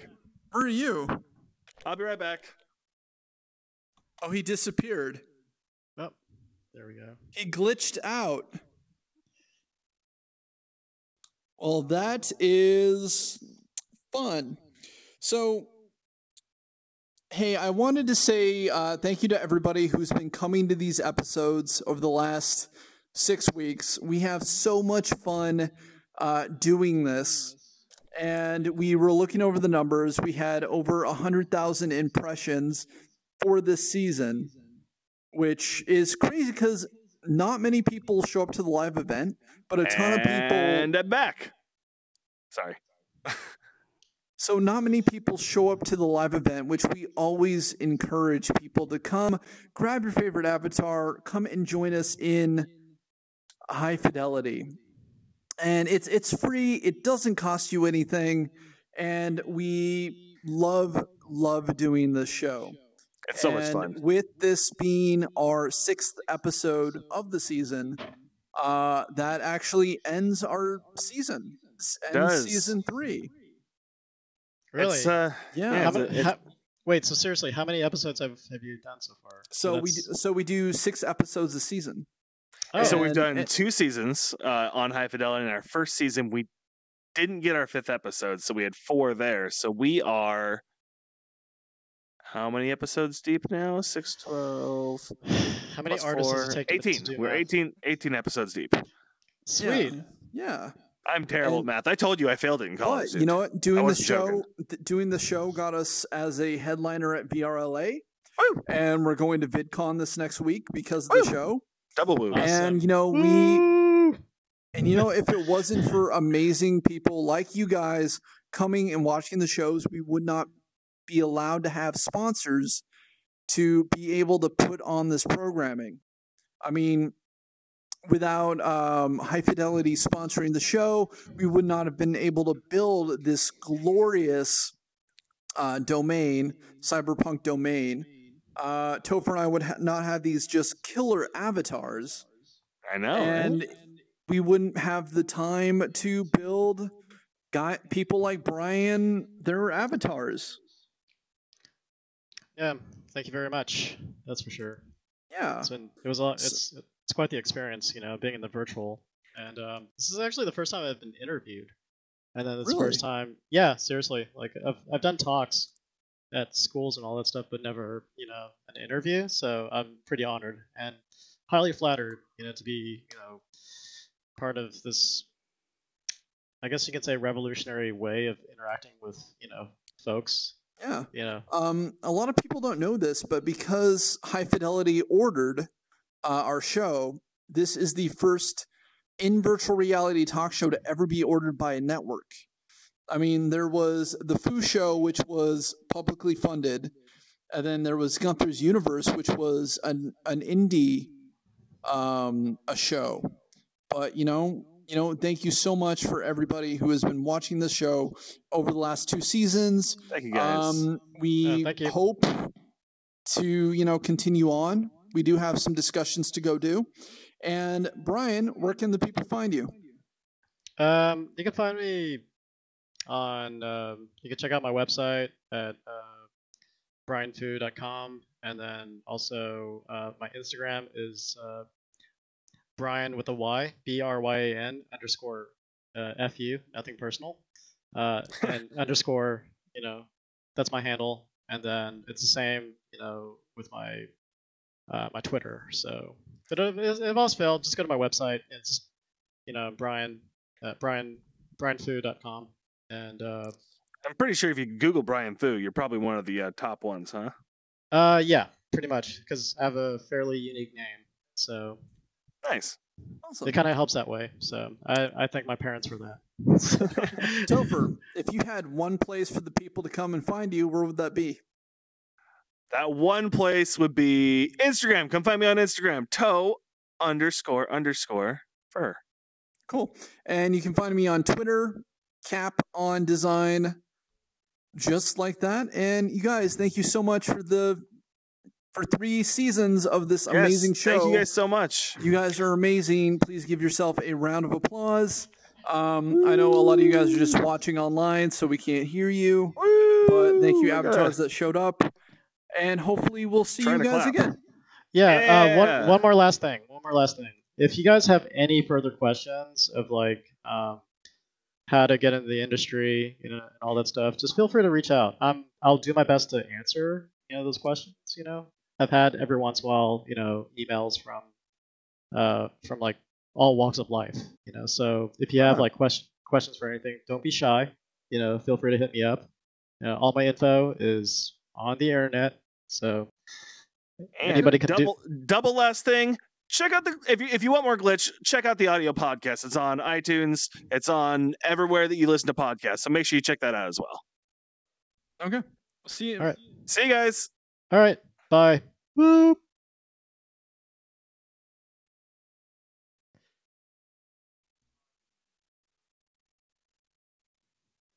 Where are you? I'll be right back. Oh, he disappeared. Oh, there we go. He glitched out. Well, that is fun. So, hey, I wanted to say thank you to everybody who's been coming to these episodes over the last 6 weeks. We have so much fun doing this. And we were looking over the numbers. We had over 100,000 impressions for this season, which is crazy because not many people show up to the live event, but a ton of people. And I'm back. Sorry. So not many people show up to the live event, which we always encourage people to come, grab your favorite avatar, come and join us in High Fidelity. And it's free. It doesn't cost you anything. And we love doing this show. It's so much fun. With this being our 6th episode of the season, that actually ends our season. Ends season 3. Really? Yeah. Wait, so seriously, how many episodes have you done so far? So we do 6 episodes a season. Oh. So we've done 2 seasons on High Fidelity. In our first season, we didn't get our 5th episode, so we had 4 there. So we are how many episodes deep now? 6, 12. How many artists does it take 18. to do We're math? 18 episodes deep. Sweet. Yeah. I'm terrible at math. I told you I failed it in college. But you know what? Doing joking. the show got us as a headliner at VRLA. Woo! And we're going to VidCon this next week because of the show. Double woo. And if it wasn't for amazing people like you guys coming and watching the shows, we would not be allowed to have sponsors to be able to put on this programming. I mean, without High Fidelity sponsoring the show, we would not have been able to build this glorious domain, cyberpunk domain, Topher and I would not have these just killer avatars, I know, and right? we wouldn't have the time to build people like Bryan their avatars. Yeah, thank you very much. That's for sure. Yeah, It's quite the experience, being in the virtual. And this is actually the first time I've been interviewed. And then it's the Really? first time, yeah, seriously. Like I've done talks at schools and all that stuff, but never, an interview. So I'm pretty honored and highly flattered, to be, part of this, I guess you could say, revolutionary way of interacting with, folks. Yeah. You know. A lot of people don't know this, but because High Fidelity ordered our show, this is the first in virtual reality talk show to ever be ordered by a network. I mean, there was the Foo Show, which was publicly funded, and then there was Gunther's Universe, which was an indie a show. But thank you so much for everybody who has been watching this show over the last 2 seasons. Thank you, guys. We thank you. hope to continue on. We do have some discussions to go do. And Bryan, where can the people find you? You can find me on. You can check out my website at bryanfu.com, and then also my Instagram is Bryan with a Y, BRYAN underscore FU, nothing personal, and underscore. That's my handle, and then it's the same, with my my Twitter. So, but if all's failed, just go to my website. It's Bryan bryanfu.com, and I'm pretty sure if you Google Bryan Fu, you're probably one of the top ones, huh? yeah, pretty much, because I have a fairly unique name, so Nice. Awesome. it kind of helps that way. So I thank my parents for that. Topher, if you had one place for the people to come and find you, where would that be? That one place would be Instagram. Come find me on Instagram. toe__fur. Cool. And you can find me on Twitter, Capon Design, just like that. And you guys, thank you so much for 3 seasons of this amazing show. Thank you guys so much. You guys are amazing. Please give yourself a round of applause. I know a lot of you guys are just watching online, so we can't hear you. But thank you, avatars that showed up. And hopefully we'll see you guys again. Yeah. One more last thing. If you guys have any further questions of how to get into the industry, and all that stuff, just feel free to reach out. I'll do my best to answer, those questions. I've had every once in a while, emails from like all walks of life. So if you have questions for anything, don't be shy. Feel free to hit me up. All my info is on the internet, so anybody can double last thing. Check out if you want more glitch, check out the audio podcast. It's on iTunes. It's on everywhere that you listen to podcasts. So make sure you check that out as well. Okay. See you. All right. See you guys. All right. Bye. Whoop.